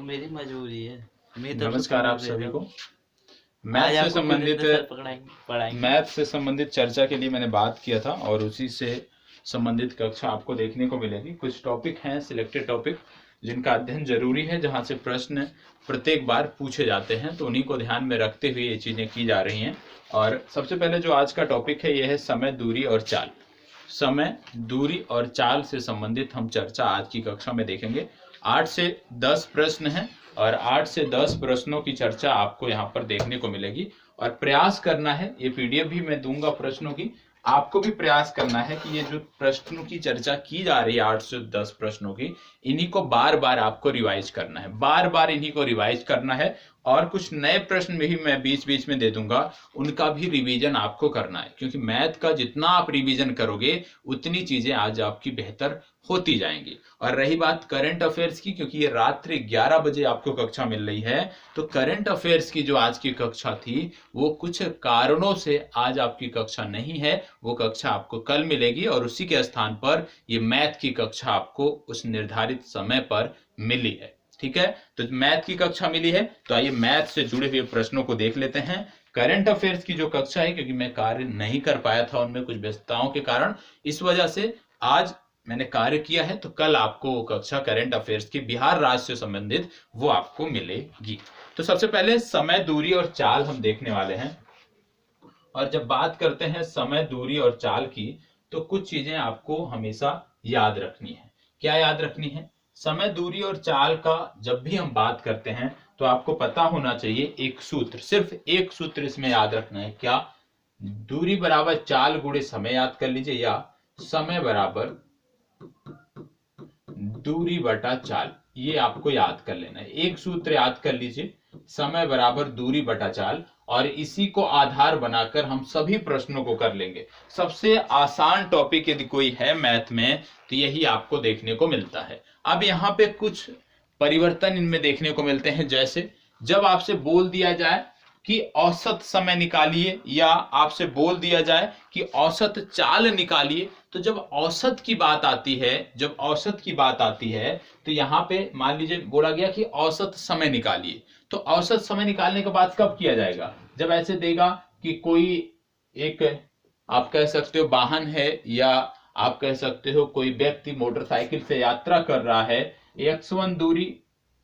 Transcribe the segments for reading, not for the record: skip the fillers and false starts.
मेरी मजबूरी है। मेरी तरफ से नमस्कार आप सपोर्ट सभी दे को। दो। मैथ आज से आपको संबंधित गुरविंदर सर पढ़ाएंगे। मैथ से संबंधित चर्चा के लिए मैंने बात किया था और उसी से संबंधित कक्षा आपको देखने को मिलेगी। कुछ टॉपिक हैं, सिलेक्टेड टॉपिक, जिनका अध्ययन जरूरी है, जहां से प्रश्न प्रत्येक बार पूछे जाते हैं, तो उन्हीं को ध्यान में रखते हुए ये चीजें की जा रही हैं। और सबसे पहले जो आज का टॉपिक है, यह है समय, दूरी और चाल। समय, दूरी और चाल से संबंधित हम चर्चा आज की कक्षा में देखेंगे। 8 से 10 प्रश्न हैं और 8 से 10 प्रश्नों की चर्चा आपको यहाँ पर देखने को मिलेगी। और प्रयास करना है, ये पीडीएफ भी मैं दूंगा प्रश्नों की, आपको भी प्रयास करना है कि ये जो प्रश्नों की चर्चा की जा रही है 8 से 10 प्रश्नों की, इन्हीं को बार बार आपको रिवाइज करना है, बार बार इन्हीं को रिवाइज करना है। और कुछ नए प्रश्न भी मैं बीच बीच में दे दूंगा, उनका भी रिवीजन आपको करना है, क्योंकि मैथ का जितना आप रिवीजन करोगे उतनी चीजें आज आपकी बेहतर होती जाएंगी। और रही बात करंट अफेयर्स की, क्योंकि ये रात्रि 11 बजे आपको कक्षा मिल रही है, तो करंट अफेयर्स की जो आज की कक्षा थी वो कुछ कारणों से आज आपकी कक्षा नहीं है, वो कक्षा आपको कल मिलेगी और उसी के स्थान पर ये मैथ की कक्षा आपको उस निर्धारित समय पर मिली है। ठीक है, तो मैथ की कक्षा मिली है, तो आइए मैथ से जुड़े हुए प्रश्नों को देख लेते हैं। करंट अफेयर्स की जो कक्षा है, क्योंकि मैं कार्य नहीं कर पाया था उनमें कुछ व्यस्तताओं के कारण, इस वजह से आज मैंने कार्य किया है, तो कल आपको वो कक्षा करंट अफेयर्स की बिहार राज्य से संबंधित वो आपको मिलेगी। तो सबसे पहले समय, दूरी और चाल हम देखने वाले हैं। और जब बात करते हैं समय, दूरी और चाल की, तो कुछ चीजें आपको हमेशा याद रखनी है। क्या याद रखनी है? समय, दूरी और चाल का जब भी हम बात करते हैं तो आपको पता होना चाहिए एक सूत्र, सिर्फ एक सूत्र इसमें याद रखना है। क्या? दूरी बराबर चाल गुणे समय, याद कर लीजिए, या समय बराबर दूरी बटा चाल, ये आपको याद कर लेना है। एक सूत्र याद कर लीजिए, समय बराबर दूरी बटा चाल, और इसी को आधार बनाकर हम सभी प्रश्नों को कर लेंगे। सबसे आसान टॉपिक यदि कोई है मैथ में तो यही आपको देखने को मिलता है। अब यहाँ पे कुछ परिवर्तन इनमें देखने को मिलते हैं, जैसे जब आपसे बोल दिया जाए कि औसत समय निकालिए, या आपसे बोल दिया जाए कि औसत चाल निकालिए, तो जब औसत की बात आती है, जब औसत की बात आती है, तो यहाँ पे मान लीजिए बोला गया कि औसत समय निकालिए, तो औसत समय निकालने के बाद कब किया जाएगा? जब ऐसे देगा कि कोई एक, आप कह सकते हो वाहन है, या आप कह सकते हो कोई व्यक्ति मोटरसाइकिल से यात्रा कर रहा है, x1 दूरी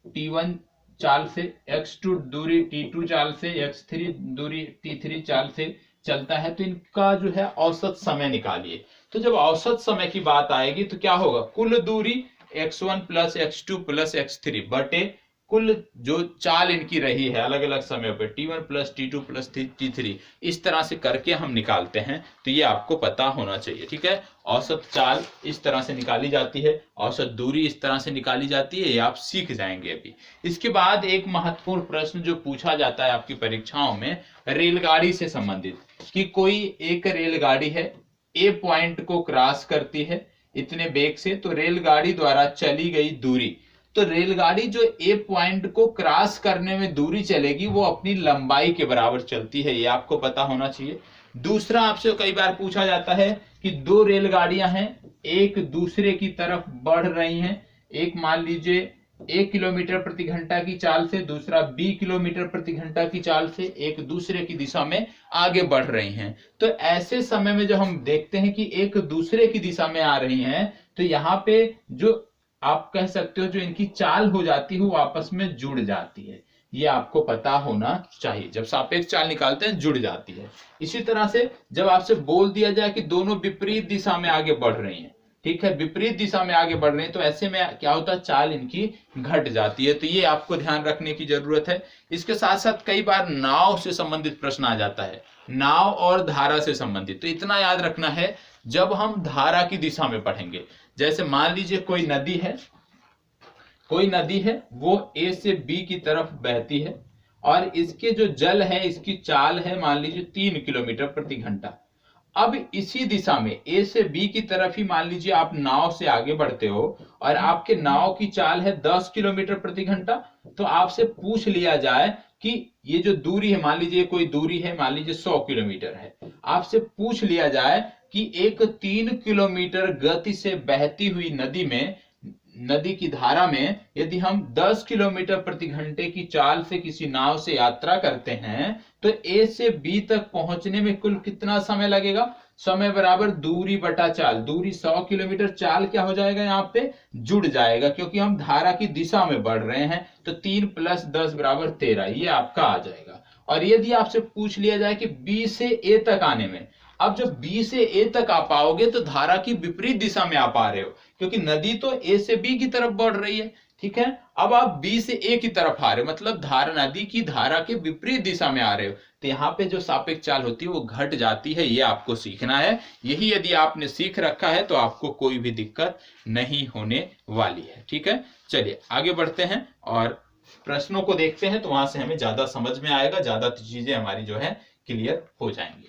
t1 चाल से, x2 दूरी t2 चाल से, x3 दूरी t3 चाल से चलता है, तो इनका जो है औसत समय निकालिए। तो जब औसत समय की बात आएगी तो क्या होगा? कुल दूरी x1 plus x2 plus x3 बटे कुल जो चाल इनकी रही है अलग अलग समय पे, t1 plus t2 plus t3, इस तरह से करके हम निकालते हैं। तो ये आपको पता होना चाहिए। ठीक है, औसत चाल इस तरह से निकाली जाती है, औसत दूरी इस तरह से निकाली जाती है, ये आप सीख जाएंगे अभी। इसके बाद एक महत्वपूर्ण प्रश्न जो पूछा जाता है आपकी परीक्षाओं में, रेलगाड़ी से संबंधित, कि कोई एक रेलगाड़ी है, ए पॉइंट को क्रॉस करती है इतने वेग से, तो रेलगाड़ी द्वारा चली गई दूरी, तो रेलगाड़ी जो ए पॉइंट को क्रॉस करने में दूरी चलेगी वो अपनी लंबाई के बराबर चलती है, ये आपको पता होना चाहिए। दूसरा, आपसे कई बार पूछा जाता है कि दो रेलगाड़ियां हैं, एक दूसरे की तरफ बढ़ रही हैं, एक मान लीजिए 1 किलोमीटर प्रति घंटा की चाल से, दूसरा 20 किलोमीटर प्रति घंटा की चाल से, एक दूसरे की दिशा में आगे बढ़ रही हैं। तो ऐसे समय में जब हम देखते हैं कि एक दूसरे की दिशा में आ रही हैं, तो यहाँ पे जो आप कह सकते हो जो इनकी चाल हो जाती है वो आपस में जुड़ जाती है, ये आपको पता होना चाहिए। जब सापेक्ष चाल निकालते हैं जुड़ जाती है। इसी तरह से जब आपसे बोल दिया जाए कि दोनों विपरीत दिशा में आगे बढ़ रही हैं, ठीक है, विपरीत दिशा में आगे बढ़ रहे हैं, तो ऐसे में क्या होता है? चाल इनकी घट जाती है। तो ये आपको ध्यान रखने की जरूरत है। इसके साथ साथ कई बार नाव से संबंधित प्रश्न आ जाता है, नाव और धारा से संबंधित। तो इतना याद रखना है, जब हम धारा की दिशा में पढ़ेंगे, जैसे मान लीजिए कोई नदी है, कोई नदी है, वो ए से बी की तरफ बहती है, और इसके जो जल है, इसकी चाल है मान लीजिए 3 किलोमीटर प्रति घंटा। अब इसी दिशा में ए से बी की तरफ ही मान लीजिए आप नाव से आगे बढ़ते हो, और आपके नाव की चाल है 10 किलोमीटर प्रति घंटा, तो आपसे पूछ लिया जाए कि ये जो दूरी है, मान लीजिए कोई दूरी है, मान लीजिए 100 किलोमीटर है, आपसे पूछ लिया जाए कि एक 3 किलोमीटर गति से बहती हुई नदी में नदी की धारा में यदि हम 10 किलोमीटर प्रति घंटे की चाल से किसी नाव से यात्रा करते हैं तो ए से बी तक पहुंचने में कुल कितना समय लगेगा? समय बराबर दूरी बटा चाल। दूरी 100 किलोमीटर, चाल क्या हो जाएगा? यहाँ पे जुड़ जाएगा क्योंकि हम धारा की दिशा में बढ़ रहे हैं। तो 3 + 10 = 13, ये आपका आ जाएगा। और यदि आपसे पूछ लिया जाए कि बी से ए तक आने में, अब जब बी से ए तक आ पाओगे तो धारा की विपरीत दिशा में आ पा रहे हो क्योंकि नदी तो ए से बी की तरफ बढ़ रही है, ठीक है। अब आप बी से ए की तरफ आ रहे हो, मतलब धारा, नदी की धारा के विपरीत दिशा में आ रहे हो, तो यहाँ पे जो सापेक्ष चाल होती है वो घट जाती है। ये आपको सीखना है। यही यदि आपने सीख रखा है तो आपको कोई भी दिक्कत नहीं होने वाली है, ठीक है। चलिए आगे बढ़ते हैं और प्रश्नों को देखते हैं, तो वहां से हमें ज्यादा समझ में आएगा, ज्यादा चीजें हमारी जो है क्लियर हो जाएंगी।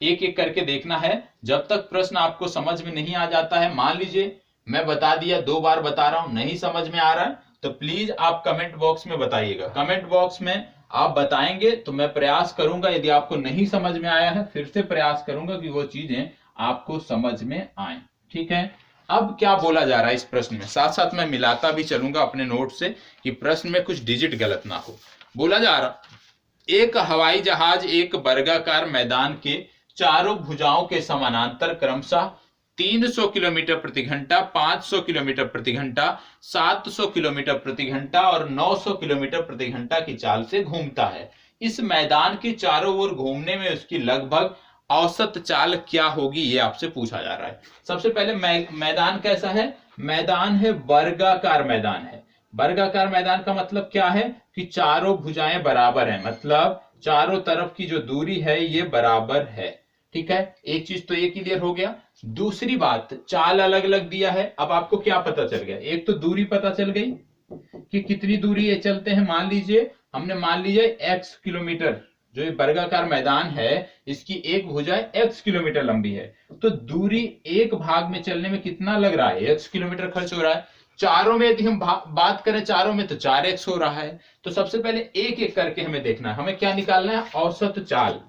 एक एक करके देखना है। जब तक प्रश्न आपको समझ में नहीं आ जाता है, मान लीजिए मैं बता दिया, 2 बार बता रहा हूं, नहीं समझ में आ रहा है तो प्लीज आप कमेंट बॉक्स में बताइएगा। कमेंट बॉक्स में आप बताएंगे तो मैं प्रयास करूंगा, यदि आपको नहीं समझ में आया है फिर से प्रयास करूंगा कि वो चीजें आपको समझ में आए, ठीक है। अब क्या बोला जा रहा है इस प्रश्न में, साथ साथ मैं मिलाता भी चलूंगा अपने नोट से कि प्रश्न में कुछ डिजिट गलत ना हो। बोला जा रहा, एक हवाई जहाज एक वर्गाकार मैदान के चारों भुजाओं के समानांतर क्रमशः 300 किलोमीटर प्रति घंटा, 500 किलोमीटर प्रति घंटा, 700 किलोमीटर प्रति घंटा और 900 किलोमीटर प्रति घंटा की चाल से घूमता है। इस मैदान के चारों ओर घूमने में उसकी लगभग औसत चाल क्या होगी, ये आपसे पूछा जा रहा है। सबसे पहले मैदान कैसा है? मैदान है वर्गाकार मैदान है। वर्गाकार मैदान का मतलब क्या है कि चारों भुजाएं बराबर हैं, मतलब चारों तरफ की जो दूरी है ये बराबर है, ठीक है। एक चीज तो ये क्लियर हो गया। दूसरी बात, चाल अलग अलग दिया है। अब आपको क्या पता चल गया? एक तो दूरी पता चल गई कि कितनी दूरी ये चलते हैं। मान लीजिए हमने मान लीजिए x किलोमीटर, जो ये वर्गाकार मैदान है इसकी एक भुजा x किलोमीटर लंबी है, तो दूरी एक भाग में चलने में कितना लग रहा है? x किलोमीटर खर्च हो रहा है। चारों में यदि हम बात करें चारों में तो 4x हो रहा है। तो सबसे पहले एक एक करके हमें देखना है, हमें क्या निकालना है? औसत चाल।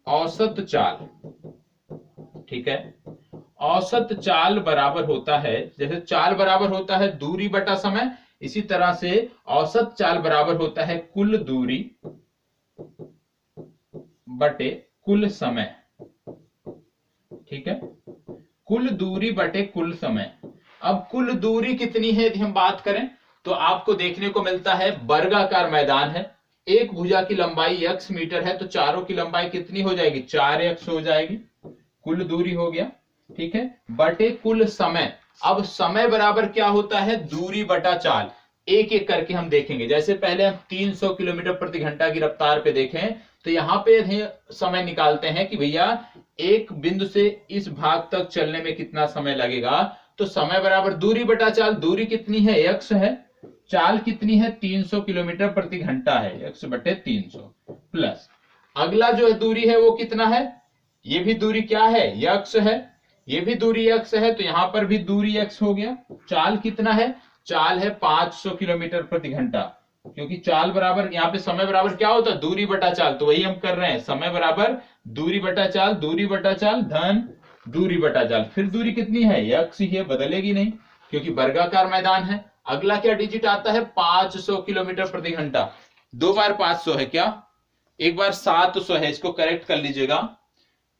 औसत चाल, ठीक है। औसत चाल बराबर होता है, जैसे चाल बराबर होता है दूरी बटा समय, इसी तरह से औसत चाल बराबर होता है कुल दूरी बटे कुल समय, ठीक है। कुल दूरी बटे कुल समय। अब कुल दूरी कितनी है यदि हम बात करें तो आपको देखने को मिलता है वर्गाकार मैदान है, एक भुजा की लंबाई x मीटर है, तो चारों की लंबाई कितनी हो जाएगी? 4x हो जाएगी। कुल दूरी हो गया, ठीक है, बटे कुल समय। अब समय बराबर क्या होता है? दूरी बटा चाल। एक एक करके हम देखेंगे। जैसे पहले हम 300 किलोमीटर प्रति घंटा की रफ्तार पे देखें तो यहाँ पे समय निकालते हैं कि भैया एक बिंदु से इस भाग तक चलने में कितना समय लगेगा। तो समय बराबर दूरी बटा चाल। दूरी कितनी है? x है। चाल कितनी है? 300 किलोमीटर प्रति घंटा है, x बटे 300 प्लस अगला जो है दूरी है वो कितना है? ये भी दूरी क्या है? x है। ये भी दूरी x है, तो यहां पर भी दूरी x हो गया। चाल कितना है? चाल है 500 किलोमीटर प्रति घंटा, क्योंकि चाल बराबर यहाँ पे समय बराबर क्या होता है? दूरी बटा चाल। तो वही हम कर रहे हैं, समय बराबर दूरी बटा चाल, दूरी बटा चाल धन दूरी बटा चाल। फिर दूरी कितनी है? x ही है, बदलेगी नहीं क्योंकि वर्गाकार मैदान है। अगला क्या डिजिट आता है? 500 किलोमीटर प्रति घंटा। 2 बार 500 है क्या? एक बार 700 है, इसको करेक्ट कर लीजिएगा।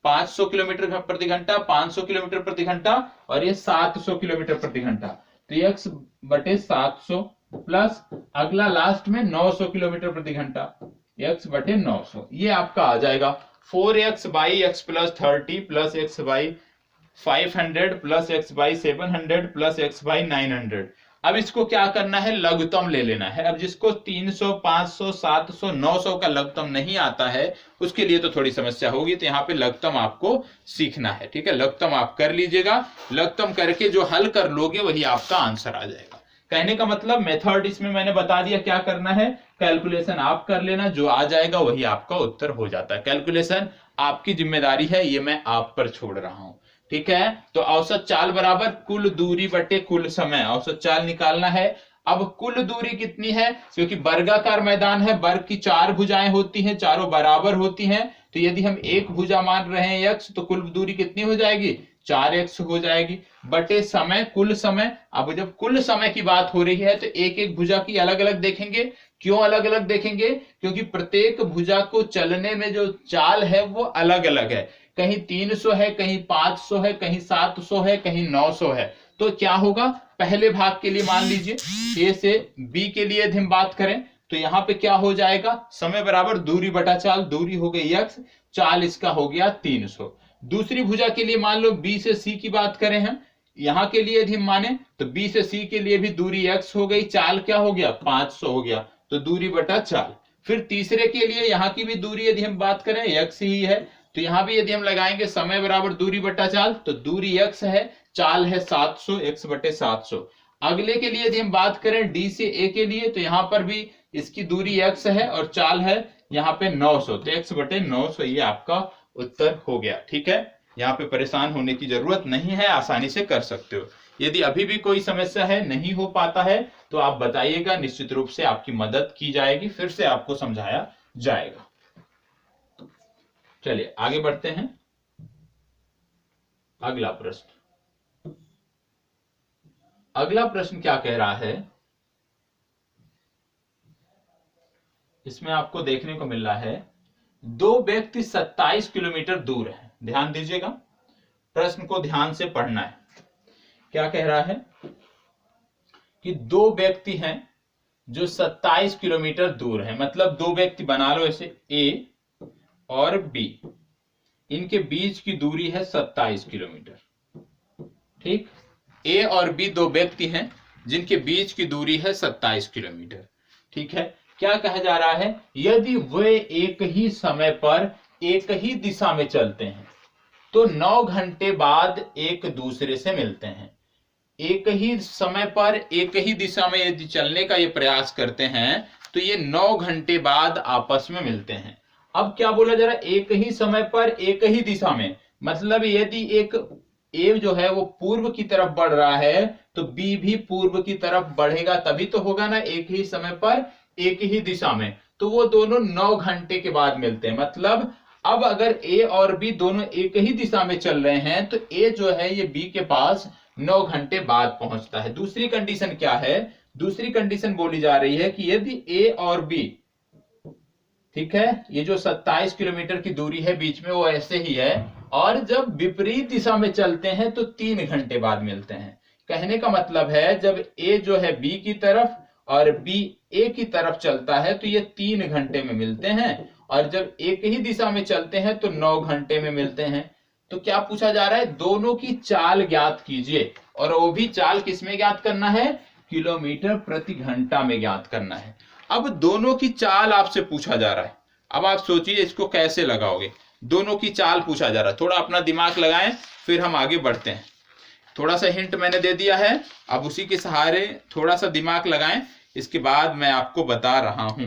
500 किलोमीटर प्रति घंटा, 500 किलोमीटर प्रति घंटा और ये 700 किलोमीटर प्रति घंटा। तो x बटे 700 प्लस अगला लास्ट में 900 किलोमीटर प्रति घंटा, x बटे 900। ये आपका आ जाएगा 4x/x + 30 plus x/500 plus x/700 plus x/900। अब इसको क्या करना है? लघुत्तम ले लेना है। अब जिसको 300, 500, 700, 900 का लघुत्तम नहीं आता है उसके लिए तो थोड़ी समस्या होगी, तो यहाँ पे लघुत्तम आपको सीखना है, ठीक है। लघुत्तम आप कर लीजिएगा। लघुत्तम करके जो हल कर लोगे वही आपका आंसर आ जाएगा। कहने का मतलब मेथड इसमें मैंने बता दिया क्या करना है। कैलकुलेशन आप कर लेना, जो आ जाएगा वही आपका उत्तर हो जाता है। कैलकुलेशन आपकी जिम्मेदारी है, ये मैं आप पर छोड़ रहा हूं, ठीक है। तो औसत चाल बराबर कुल दूरी बटे कुल समय, औसत चाल निकालना है। अब कुल दूरी कितनी है? क्योंकि वर्गाकार मैदान है, वर्ग की 4 भुजाएं होती हैं, चारों बराबर होती हैं, तो यदि हम एक भुजा मान रहे हैं x तो कुल दूरी कितनी हो जाएगी? 4x हो जाएगी बटे समय, कुल समय। अब जब कुल समय की बात हो रही है तो एक एक भुजा की अलग अलग देखेंगे। क्यों अलग अलग देखेंगे? क्योंकि प्रत्येक भुजा को चलने में जो चाल है वो अलग अलग है। कहीं 300 है, कहीं 500 है, कहीं 700 है, कहीं 900 है। तो क्या होगा, पहले भाग के लिए मान लीजिए ए से बी के लिए यदि हम बात करें तो यहां पे क्या हो जाएगा, समय बराबर दूरी बटा चाल, दूरी हो गई x, चाल इसका हो गया 300। दूसरी भुजा के लिए मान लो बी से सी की बात करें हम, यहां के लिए यदि हम माने तो बी से सी के लिए भी दूरी x हो गई, चाल क्या हो गया 500 हो गया, तो दूरी बटा चाल। फिर तीसरे के लिए यहां की भी दूरी यदि हम बात करें x ही है, तो यहां भी यदि हम लगाएंगे समय बराबर दूरी बटा चाल, तो दूरी x है, चाल है 700, x बटे 700। अगले के लिए यदि हम बात करें डी से ए के लिए, तो यहां पर भी इसकी दूरी x है और चाल है यहाँ पे 900, तो x बटे 900 ये आपका उत्तर हो गया। ठीक है, यहाँ पे परेशान होने की जरूरत नहीं है, आसानी से कर सकते हो। यदि अभी भी कोई समस्या है, नहीं हो पाता है, तो आप बताइएगा, निश्चित रूप से आपकी मदद की जाएगी, फिर से आपको समझाया जाएगा। चलिए आगे बढ़ते हैं। अगला प्रश्न, अगला प्रश्न क्या कह रहा है, इसमें आपको देखने को मिल रहा है दो व्यक्ति 27 किलोमीटर दूर है। ध्यान दीजिएगा, प्रश्न को ध्यान से पढ़ना है। क्या कह रहा है कि दो व्यक्ति हैं जो 27 किलोमीटर दूर है, मतलब दो व्यक्ति बना लो ऐसे ए और बी, इनके बीच की दूरी है 27 किलोमीटर। ठीक, ए और बी दो व्यक्ति हैं जिनके बीच की दूरी है 27 किलोमीटर। ठीक है, क्या कहा जा रहा है, यदि वे एक ही समय पर एक ही दिशा में चलते हैं तो 9 घंटे बाद एक दूसरे से मिलते हैं। एक ही समय पर एक ही दिशा में यदि चलने का ये प्रयास करते हैं तो ये 9 घंटे बाद आपस में मिलते हैं। अब क्या बोला जा रहा है, एक ही समय पर एक ही दिशा में, मतलब यदि एक ए जो है वो पूर्व की तरफ बढ़ रहा है तो बी भी पूर्व की तरफ बढ़ेगा, तभी तो होगा ना, एक ही समय पर एक ही दिशा में, तो वो दोनों 9 घंटे के बाद मिलते हैं। मतलब अब अगर ए और बी दोनों एक ही दिशा में चल रहे हैं तो ए जो है ये बी के पास 9 घंटे बाद पहुंचता है। दूसरी कंडीशन क्या है, दूसरी कंडीशन बोली जा रही है कि यदि ए और बी, ठीक है, ये जो 27 किलोमीटर की दूरी है बीच में वो ऐसे ही है, और जब विपरीत दिशा में चलते हैं तो 3 घंटे बाद मिलते हैं। कहने का मतलब है जब ए जो है बी की तरफ और बी ए की तरफ चलता है तो ये 3 घंटे में मिलते हैं, और जब एक ही दिशा में चलते हैं तो 9 घंटे में मिलते हैं। तो क्या पूछा जा रहा है, दोनों की चाल ज्ञात कीजिए, और वो भी चाल किसमें ज्ञात करना है, किलोमीटर प्रति घंटा में ज्ञात करना है। अब दोनों की चाल आपसे पूछा जा रहा है, अब आप सोचिए इसको कैसे लगाओगे। दोनों की चाल पूछा जा रहा है, थोड़ा अपना दिमाग लगाएं फिर हम आगे बढ़ते हैं। थोड़ा सा हिंट मैंने दे दिया है, अब उसी के सहारे थोड़ा सा दिमाग लगाएं, इसके बाद मैं आपको बता रहा हूं।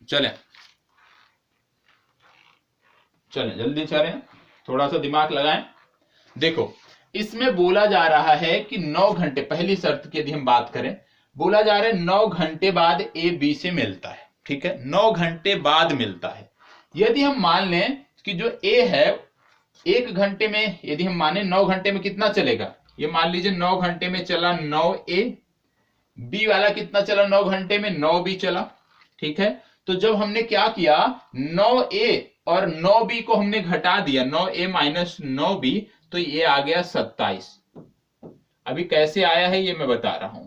चलें चलें जल्दी चलें, थोड़ा सा दिमाग लगाएं। देखो इसमें बोला जा रहा है कि 9 घंटे, पहली शर्त की यदि हम बात करें, बोला जा रहा है 9 घंटे बाद ए बी से मिलता है। ठीक है, 9 घंटे बाद मिलता है। यदि हम मान लें कि जो ए है 1 घंटे में, यदि हम माने 9 घंटे में कितना चलेगा, ये मान लीजिए 9 घंटे में चला 9 ए, बी वाला कितना चला 9 घंटे में, 9 बी चला। ठीक है, तो जब हमने क्या किया, 9 ए और 9 बी को हमने घटा दिया, 9 ए माइनस 9 बी, तो ये आ गया 27। अभी कैसे आया है ये मैं बता रहा हूं।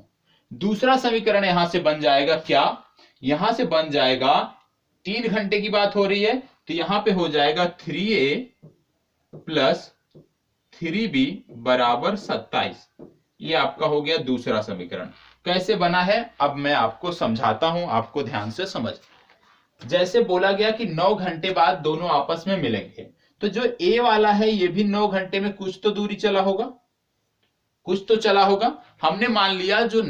दूसरा समीकरण यहां से बन जाएगा, क्या, यहां से बन जाएगा, 3 घंटे की बात हो रही है तो यहां पे हो जाएगा 3a प्लस 3b बराबर 27। ये आपका हो गया दूसरा समीकरण। कैसे बना है अब मैं आपको समझाता हूं, आपको ध्यान से समझ। जैसे बोला गया कि 9 घंटे बाद दोनों आपस में मिलेंगे, तो जो ए वाला है ये भी 9 घंटे में कुछ तो दूरी चला होगा, कुछ तो चला होगा। हमने मान लिया जो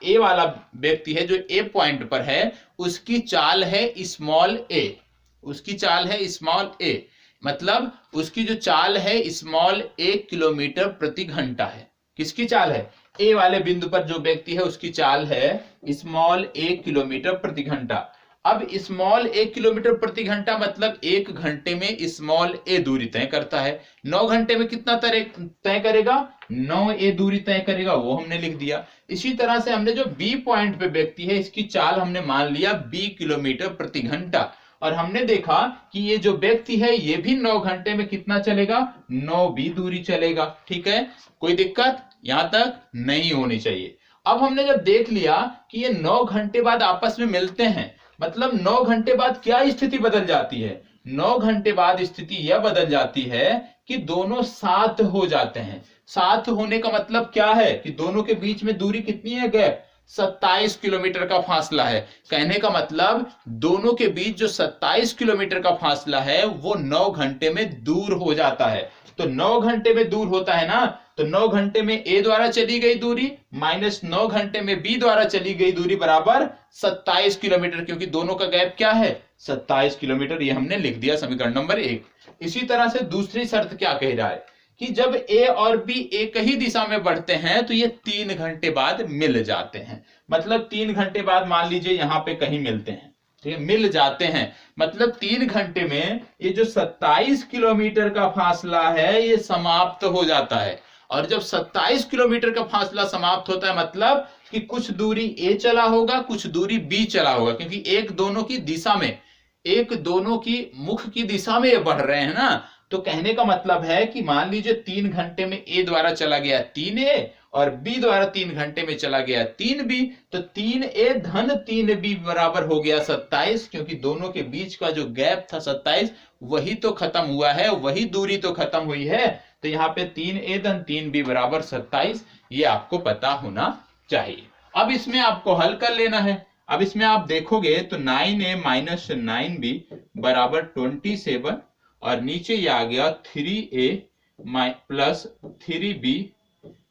ए वाला व्यक्ति है जो ए पॉइंट पर है उसकी चाल है स्मॉल ए, उसकी चाल है स्मॉल ए, मतलब उसकी जो चाल है स्मॉल ए किलोमीटर प्रति घंटा है। किसकी चाल है, ए वाले बिंदु पर जो व्यक्ति है उसकी चाल है स्मॉल ए किलोमीटर प्रति घंटा। अब स्मॉल ए किलोमीटर प्रति घंटा मतलब 1 घंटे में स्मॉल ए दूरी तय करता है। 9 घंटे में कितना तय करेगा? 9 ए दूरी तय करेगा, वो हमने लिख दिया। इसी तरह से हमने जो बी पॉइंट पे व्यक्ति है इसकी चाल हमने मान लिया 20 किलोमीटर प्रति घंटा, और हमने देखा कि ये जो व्यक्ति है ये भी 9 घंटे में कितना चलेगा? 9 बी दूरी चलेगा। ठीक है, कोई दिक्कत यहां तक नहीं होनी चाहिए। अब हमने जब देख लिया कि ये 9 घंटे बाद आपस में मिलते हैं, मतलब 9 घंटे बाद क्या स्थिति बदल जाती है? 9 घंटे बाद स्थिति यह बदल जाती है कि दोनों साथ हो जाते हैं। साथ होने का मतलब क्या है कि दोनों के बीच में दूरी कितनी है? गैप 27 किलोमीटर का फासला है। कहने का मतलब दोनों के बीच जो 27 किलोमीटर का फासला है वो 9 घंटे में दूर हो जाता है। तो 9 घंटे में दूर होता है ना, तो 9 घंटे में ए द्वारा चली गई दूरी माइनस 9 घंटे में बी द्वारा चली गई दूरी बराबर 27 किलोमीटर, क्योंकि दोनों का गैप क्या है? 27 किलोमीटर। ये हमने लिख दिया समीकरण नंबर 1। इसी तरह से दूसरी शर्त क्या कह रहा है कि जब ए और बी एक ही दिशा में बढ़ते हैं तो ये 3 घंटे बाद मिल जाते हैं। मतलब 3 घंटे बाद मान लीजिए यहां पे कहीं मिलते हैं, ठीक है, मिल जाते हैं, मतलब 3 घंटे में ये जो 27 किलोमीटर का फासला है ये समाप्त हो जाता है। और जब 27 किलोमीटर का फासला समाप्त होता है मतलब कि कुछ दूरी ए चला होगा, कुछ दूरी बी चला होगा, क्योंकि एक दोनों की दिशा में, एक दोनों की मुख की दिशा में ये बढ़ रहे हैं ना। तो कहने का मतलब है कि मान लीजिए 3 घंटे में ए द्वारा चला गया 3a और बी द्वारा 3 घंटे में चला गया 3b, तो 3a धन 3b बराबर हो गया 27, क्योंकि दोनों के बीच का जो गैप था 27 वही तो खत्म हुआ है, वही दूरी तो खत्म हुई है। तो यहाँ पे 3a धन 3b बराबर 27, ये आपको पता होना चाहिए। अब इसमें आपको हल कर लेना है। अब इसमें आप देखोगे तो 9a माइनस 9b बराबर 27 और नीचे ये आ गया 3a प्लस 3b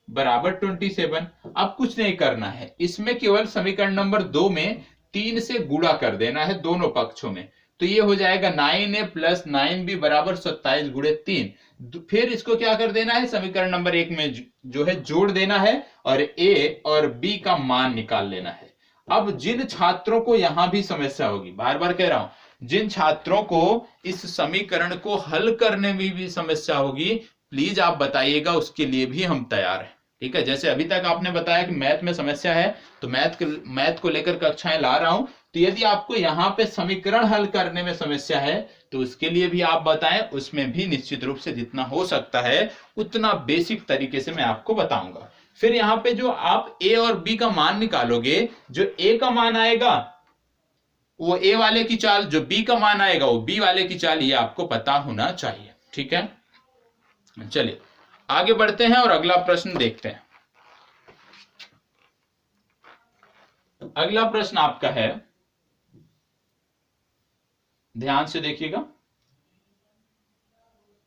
बराबर 27। अब कुछ नहीं करना है, इसमें केवल समीकरण नंबर 2 में 3 से गुणा कर देना है दोनों पक्षों में। तो ये हो जाएगा 9a प्लस 9b बराबर 27 गुणे 3। फिर इसको क्या कर देना है? समीकरण नंबर 1 में जो है जोड़ देना है और a और b का मान निकाल लेना है। अब जिन छात्रों को यहां भी समस्या होगी, बार बार कह रहा हूं, जिन छात्रों को इस समीकरण को हल करने में भी समस्या होगी प्लीज आप बताइएगा, उसके लिए भी हम तैयार हैं। ठीक है, जैसे अभी तक आपने बताया कि मैथ में समस्या है तो मैथ को लेकर कक्षाएं ला रहा हूं, तो यदि आपको यहाँ पे समीकरण हल करने में समस्या है तो उसके लिए भी आप बताएं, उसमें भी निश्चित रूप से जितना हो सकता है उतना बेसिक तरीके से मैं आपको बताऊंगा। फिर यहाँ पे जो आप ए और बी का मान निकालोगे, जो ए का मान आएगा वो ए वाले की चाल, जो बी का मान आएगा वो बी वाले की चाल, ये आपको पता होना चाहिए। ठीक है, चलिए आगे बढ़ते हैं और अगला प्रश्न देखते हैं। अगला प्रश्न आपका है, ध्यान से देखिएगा,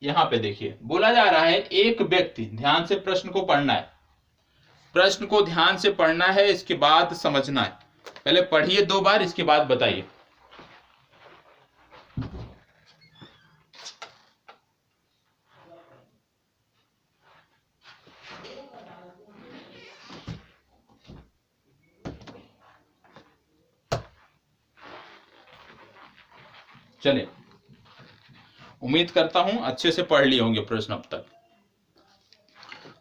यहां पे देखिए बोला जा रहा है एक व्यक्ति, ध्यान से प्रश्न को पढ़ना है, प्रश्न को ध्यान से पढ़ना है, इसके बाद समझना है। पहले पढ़िए 2 बार, इसके बाद बताइए। चलिए, उम्मीद करता हूं अच्छे से पढ़ लिए होंगे प्रश्न अब तक।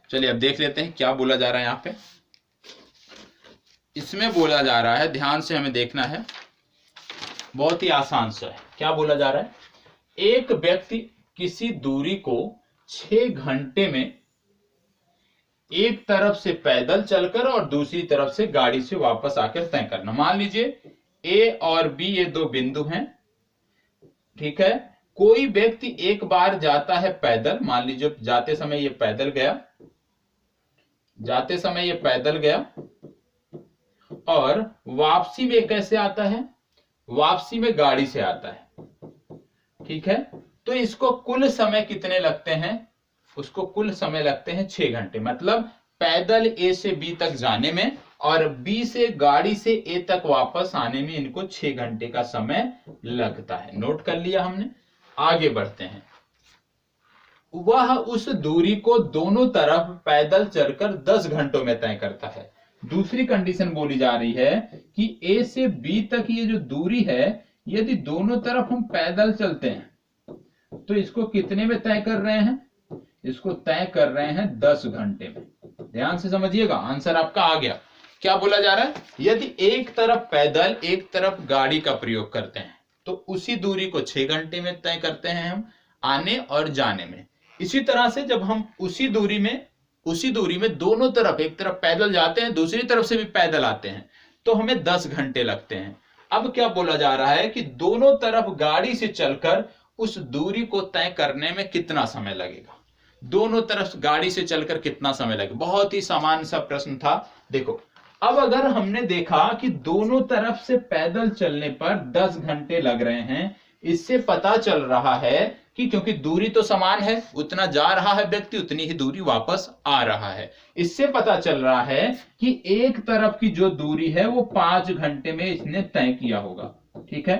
चलिए अब देख लेते हैं क्या बोला जा रहा है यहाँ पे। इसमें बोला जा रहा है, ध्यान से हमें देखना है, बहुत ही आसान सा है। क्या बोला जा रहा है? एक व्यक्ति किसी दूरी को 6 घंटे में एक तरफ से पैदल चलकर और दूसरी तरफ से गाड़ी से वापस आकर तय करना। मान लीजिए ए और बी ये 2 बिंदु हैं, ठीक है। कोई व्यक्ति एक बार जाता है पैदल, मान लीजिए जाते समय ये पैदल गया, जाते समय ये पैदल गया और वापसी में कैसे आता है? वापसी में गाड़ी से आता है, ठीक है। तो इसको कुल समय कितने लगते हैं? उसको कुल समय लगते हैं 6 घंटे। मतलब पैदल ए से बी तक जाने में और बी से गाड़ी से ए तक वापस आने में इनको 6 घंटे का समय लगता है। नोट कर लिया हमने। आगे बढ़ते हैं। वह उस दूरी को दोनों तरफ पैदल चलकर 10 घंटों में तय करता है। दूसरी कंडीशन बोली जा रही है कि ए से बी तक ये जो दूरी है, यदि दोनों तरफ हम पैदल चलते हैं तो इसको कितने में तय कर रहे हैं? इसको तय कर रहे हैं 10 घंटे में। ध्यान से समझिएगा, आंसर आपका आ गया। क्या बोला जा रहा है? यदि एक तरफ पैदल एक तरफ गाड़ी का प्रयोग करते हैं तो उसी दूरी को 6 घंटे में तय करते हैं हम, आने और जाने में। इसी तरह से जब हम उसी दूरी में दोनों तरफ, एक तरफ पैदल जाते हैं दूसरी तरफ से भी पैदल आते हैं तो हमें 10 घंटे लगते हैं। अब क्या बोला जा रहा है कि दोनों तरफ गाड़ी से चलकर उस दूरी को तय करने में कितना समय लगेगा? दोनों तरफ गाड़ी से चलकर कितना समय लगेगा? बहुत ही सामान्य सा प्रश्न था। देखो, अब अगर हमने देखा कि दोनों तरफ से पैदल चलने पर 10 घंटे लग रहे हैं, इससे पता चल रहा है कि क्योंकि दूरी तो समान है, उतना जा रहा है व्यक्ति उतनी ही दूरी वापस आ रहा है। इससे पता चल रहा है कि एक तरफ की जो दूरी है वो 5 घंटे में इसने तय किया होगा। ठीक है,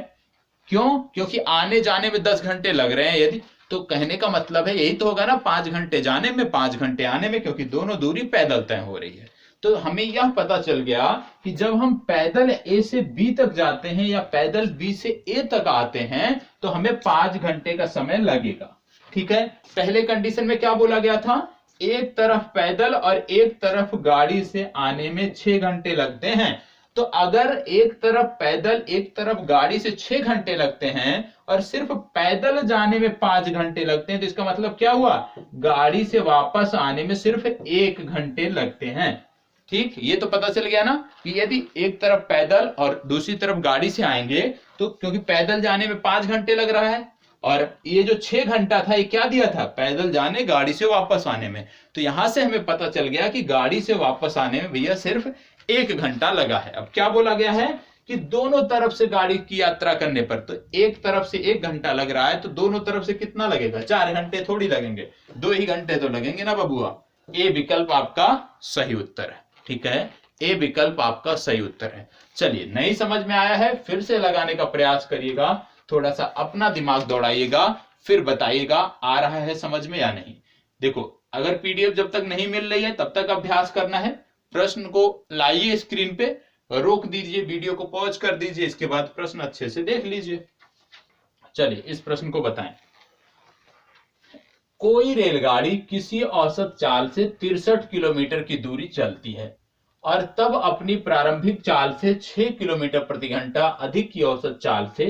क्यों? क्योंकि आने जाने में 10 घंटे लग रहे हैं यदि, तो कहने का मतलब है यही तो होगा ना, 5 घंटे जाने में 5 घंटे आने में, क्योंकि दोनों दूरी पैदल तय हो रही है। तो हमें यह पता चल गया कि जब हम पैदल ए से बी तक जाते हैं या पैदल बी से ए तक आते हैं तो हमें 5 घंटे का समय लगेगा। ठीक है, पहले कंडीशन में क्या बोला गया था? एक तरफ पैदल और एक तरफ गाड़ी से आने में 6 घंटे लगते हैं। तो अगर एक तरफ पैदल एक तरफ गाड़ी से 6 घंटे लगते हैं और सिर्फ पैदल जाने में 5 घंटे लगते हैं, तो इसका मतलब क्या हुआ? गाड़ी से वापस आने में सिर्फ 1 घंटे लगते हैं। ठीक, ये तो पता चल गया ना कि यदि एक तरफ पैदल और दूसरी तरफ गाड़ी से आएंगे तो क्योंकि पैदल जाने में 5 घंटे लग रहा है और ये जो 6 घंटा था ये क्या दिया था? पैदल जाने गाड़ी से वापस आने में। तो यहां से हमें पता चल गया कि गाड़ी से वापस आने में भैया सिर्फ 1 घंटा लगा है। अब क्या बोला गया है कि दोनों तरफ से गाड़ी की यात्रा करने पर, तो एक तरफ से 1 घंटा लग रहा है तो दोनों तरफ से कितना लगेगा? 4 घंटे थोड़ी लगेंगे, 2 ही घंटे तो लगेंगे ना बबुआ। ए विकल्प आपका सही उत्तर है। ठीक है, ए विकल्प आपका सही उत्तर है। चलिए, नहीं समझ में आया है फिर से लगाने का प्रयास करिएगा, थोड़ा सा अपना दिमाग दौड़ाइएगा, फिर बताइएगा आ रहा है समझ में या नहीं। देखो, अगर पीडीएफ जब तक नहीं मिल रही है तब तक अभ्यास करना है। प्रश्न को लाइए स्क्रीन पे, रोक दीजिए, वीडियो को पॉज कर दीजिए, इसके बाद प्रश्न अच्छे से देख लीजिए। चलिए, इस प्रश्न को बताएं। कोई रेलगाड़ी किसी औसत चाल से 63 किलोमीटर की दूरी चलती है और तब अपनी प्रारंभिक चाल से 6 किलोमीटर प्रति घंटा अधिक की औसत चाल से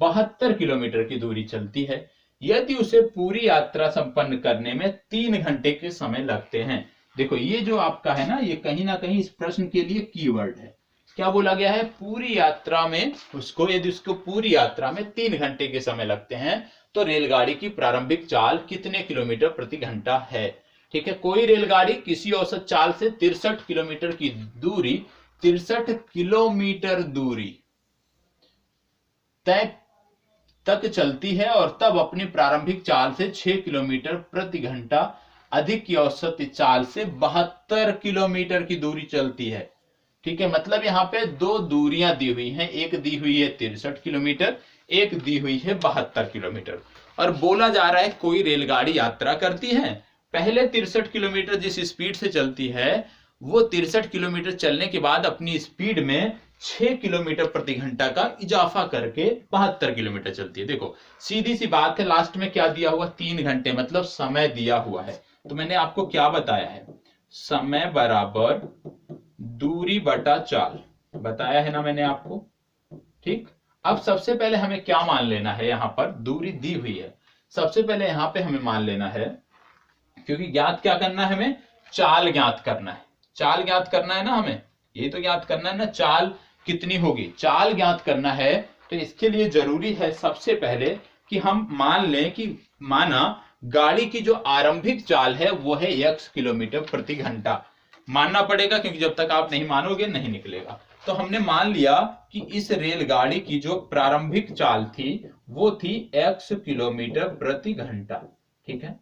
72 किलोमीटर की दूरी चलती है। यदि उसे पूरी यात्रा संपन्न करने में 3 घंटे के समय लगते हैं। देखो, ये जो आपका है ना, ये कहीं ना कहीं इस प्रश्न के लिए कीवर्ड है। क्या बोला गया है? पूरी यात्रा में उसको, यदि उसको पूरी यात्रा में 3 घंटे के समय लगते हैं तो रेलगाड़ी की प्रारंभिक चाल कितने किलोमीटर प्रति घंटा है। ठीक है, कोई रेलगाड़ी किसी औसत चाल से 63 किलोमीटर की दूरी, 63 किलोमीटर दूरी तय तक चलती है और तब अपनी प्रारंभिक चाल से 6 किलोमीटर प्रति घंटा अधिक की औसत चाल से 72 किलोमीटर की दूरी चलती है। ठीक है, मतलब यहाँ पे 2 दूरियां दी हुई हैं, एक दी हुई है 63 किलोमीटर, एक दी हुई है 72 किलोमीटर। और बोला जा रहा है कोई रेलगाड़ी यात्रा करती है, पहले 63 किलोमीटर जिस स्पीड से चलती है वो 63 किलोमीटर चलने के बाद अपनी स्पीड में 6 किलोमीटर प्रति घंटा का इजाफा करके 72 किलोमीटर चलती है। देखो, सीधी सी बात है, लास्ट में क्या दिया हुआ? 3 घंटे, मतलब समय दिया हुआ है। तो मैंने आपको क्या बताया है? समय बराबर दूरी बटा चाल बताया है ना मैंने आपको। ठीक, अब सबसे पहले हमें क्या मान लेना है? यहां पर दूरी दी हुई है, सबसे पहले यहां पे हमें मान लेना है, क्योंकि ज्ञात क्या करना है हमें? चाल ज्ञात करना है। चाल ज्ञात करना है ना हमें, यही तो ज्ञात करना है ना, चाल कितनी होगी, चाल ज्ञात करना है। तो इसके लिए जरूरी है सबसे पहले कि हम मान लें कि माना गाड़ी की जो आरंभिक चाल है वो है x किलोमीटर प्रति घंटा। मानना पड़ेगा क्योंकि जब तक आप नहीं मानोगे नहीं निकलेगा। तो हमने मान लिया कि इस रेलगाड़ी की जो प्रारंभिक चाल थी वो थी x किलोमीटर प्रति घंटा। ठीक है,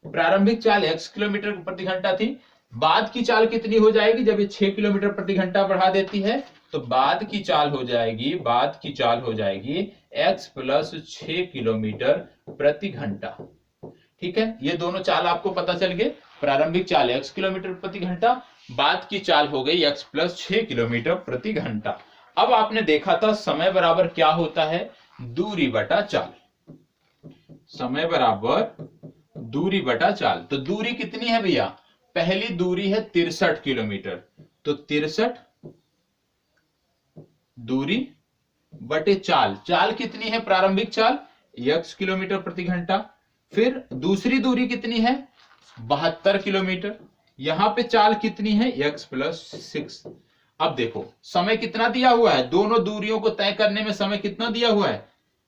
प्रारंभिक चाल x किलोमीटर प्रति घंटा थी। बाद की चाल कितनी हो जाएगी? जब ये 6 किलोमीटर प्रति घंटा बढ़ा देती है तो बाद की चाल हो जाएगी x प्लस 6 किलोमीटर प्रति घंटा। ठीक है, ये दोनों चाल आपको पता चल गए। प्रारंभिक चाल x किलोमीटर प्रति घंटा, बाद की चाल हो गई x प्लस 6 किलोमीटर प्रति घंटा। अब आपने देखा था समय बराबर क्या होता है, दूरी बटा चाल। समय बराबर दूरी बटा चाल। तो दूरी कितनी है भैया, पहली दूरी है 63 किलोमीटर, तो 63 दूरी बटे चाल। चाल कितनी है, प्रारंभिक चाल x किलोमीटर प्रति घंटा। फिर दूसरी दूरी कितनी है, 72 किलोमीटर। यहां पे चाल कितनी है, x प्लस 6। अब देखो समय कितना दिया हुआ है, दोनों दूरियों को तय करने में समय कितना दिया हुआ है,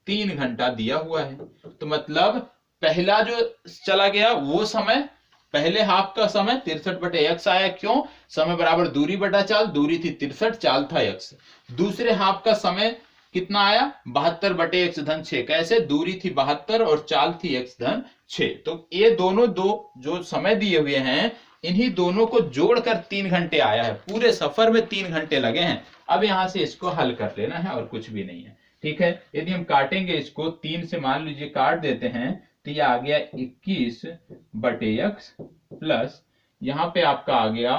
3 घंटा दिया हुआ है। तो मतलब पहला जो चला गया वो समय, पहले हाफ का समय 63 बटे x आया। क्यों, समय बराबर दूरी बटा चाल, दूरी थी 63, चाल था x। दूसरे हाफ का समय कितना आया, 72 बटे x धन 6। कैसे, दूरी थी 72 और चाल थी x धन 6। तो ये दोनों दो जो समय दिए हुए हैं, इन्हीं दोनों को जोड़कर 3 घंटे आया है। पूरे सफर में 3 घंटे लगे हैं। अब यहां से इसको हल कर लेना है और कुछ भी नहीं है। ठीक है, यदि हम काटेंगे इसको 3 से, मान लीजिए काट देते हैं, तो ये आ गया 21 बटे x प्लस यहां पे आपका आ गया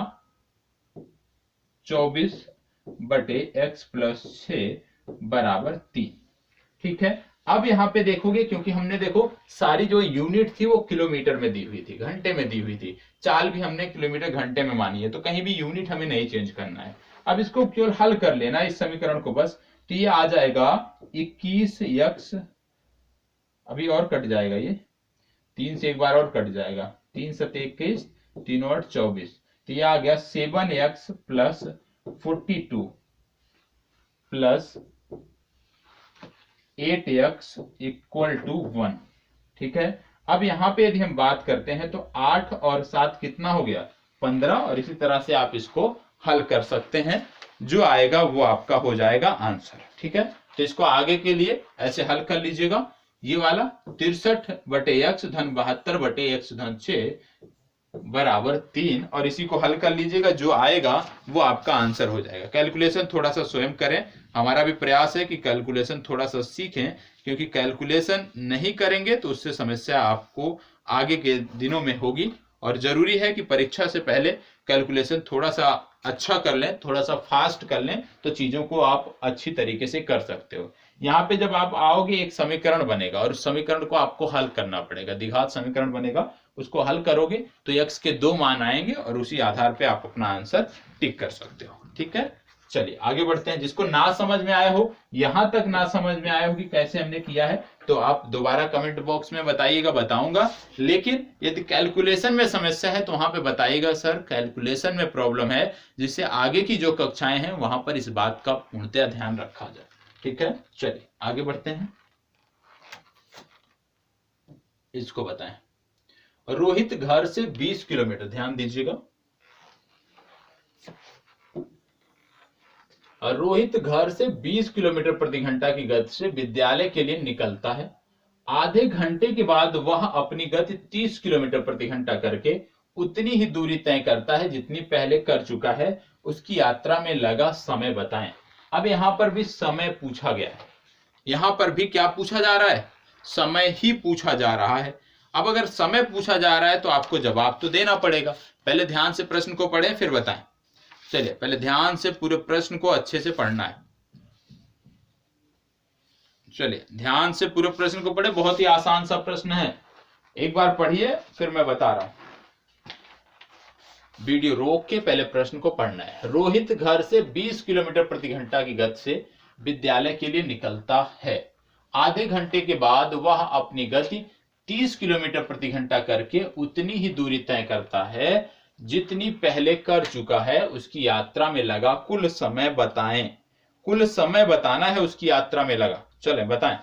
24 बटे x प्लस 6 बराबर 3। ठीक है, अब यहां पे देखोगे, क्योंकि हमने देखो सारी जो यूनिट थी वो किलोमीटर में दी हुई थी, घंटे में दी हुई थी, चाल भी हमने किलोमीटर घंटे में मानी है, तो कहीं भी यूनिट हमें नहीं चेंज करना है। अब इसको केवल हल कर लेना इस समीकरण को बस। तो ये आ जाएगा 21x, अभी और कट जाएगा, ये 3 से एक बार और कट जाएगा, 3 7 21, 3 और 24। तो ये आ गया 7x plus 42 plus 8x equal to 1। ठीक है, अब यहां पे यदि हम बात करते हैं तो 8 और 7 कितना हो गया, 15, और इसी तरह से आप इसको हल कर सकते हैं। जो आएगा वो आपका हो जाएगा आंसर। ठीक है, तो इसको आगे के लिए ऐसे हल कर लीजिएगा। ये वाला 63 बटे x धन 72 बटे x धन 6 बराबर 3, और इसी को हल कर लीजिएगा, जो आएगा वो आपका आंसर हो जाएगा। कैलकुलेशन थोड़ा सा स्वयं करें, हमारा भी प्रयास है कि कैलकुलेशन थोड़ा सा सीखें, क्योंकि कैलकुलेशन नहीं करेंगे तो उससे समस्या आपको आगे के दिनों में होगी। और जरूरी है कि परीक्षा से पहले कैलकुलेशन थोड़ा सा अच्छा कर लें, थोड़ा सा फास्ट कर लें, तो चीजों को आप अच्छी तरीके से कर सकते हो। यहाँ पे जब आप आओगे एक समीकरण बनेगा और उस समीकरण को आपको हल करना पड़ेगा, द्विघात समीकरण बनेगा, उसको हल करोगे तो x के 2 मान आएंगे और उसी आधार पे आप अपना आंसर टिक कर सकते हो। ठीक है, चलिए आगे बढ़ते हैं। जिसको ना समझ में आया हो, यहां तक ना समझ में आया हो कि कैसे हमने किया है, तो आप दोबारा कमेंट बॉक्स में बताइएगा, बताऊंगा। लेकिन यदि कैलकुलेशन में समस्या है तो वहां पे बताइएगा सर कैलकुलेशन में प्रॉब्लम है, जिससे आगे की जो कक्षाएं हैं वहां पर इस बात का पूर्णतः ध्यान रखा जाए। ठीक है, चलिए आगे बढ़ते हैं। इसको बताएं, रोहित घर से 20 किलोमीटर, ध्यान दीजिएगा, रोहित घर से 20 किलोमीटर प्रति घंटा की गति से विद्यालय के लिए निकलता है। आधे घंटे के बाद वह अपनी गति 30 किलोमीटर प्रति घंटा करके उतनी ही दूरी तय करता है जितनी पहले कर चुका है। उसकी यात्रा में लगा समय बताएं। अब यहां पर भी समय पूछा गया है, यहां पर भी क्या पूछा जा रहा है, समय ही पूछा जा रहा है। अब अगर समय पूछा जा रहा है तो आपको जवाब तो देना पड़ेगा। पहले ध्यान से प्रश्न को पढ़ें फिर बताएं। चलिए पहले ध्यान से पूरे प्रश्न को अच्छे से पढ़ना है। चलिए ध्यान से पूरे प्रश्न को पढ़े, बहुत ही आसान सा प्रश्न है, एक बार पढ़िए फिर मैं बता रहा हूं। वीडियो रोक के पहले प्रश्न को पढ़ना है। रोहित घर से 20 किलोमीटर प्रति घंटा की गति से विद्यालय के लिए निकलता है। आधे घंटे के बाद वह अपनी गति 30 किलोमीटर प्रति घंटा करके उतनी ही दूरी तय करता है जितनी पहले कर चुका है। उसकी यात्रा में लगा कुल समय बताएं। कुल समय बताना है उसकी यात्रा में लगा। चलें बताएं।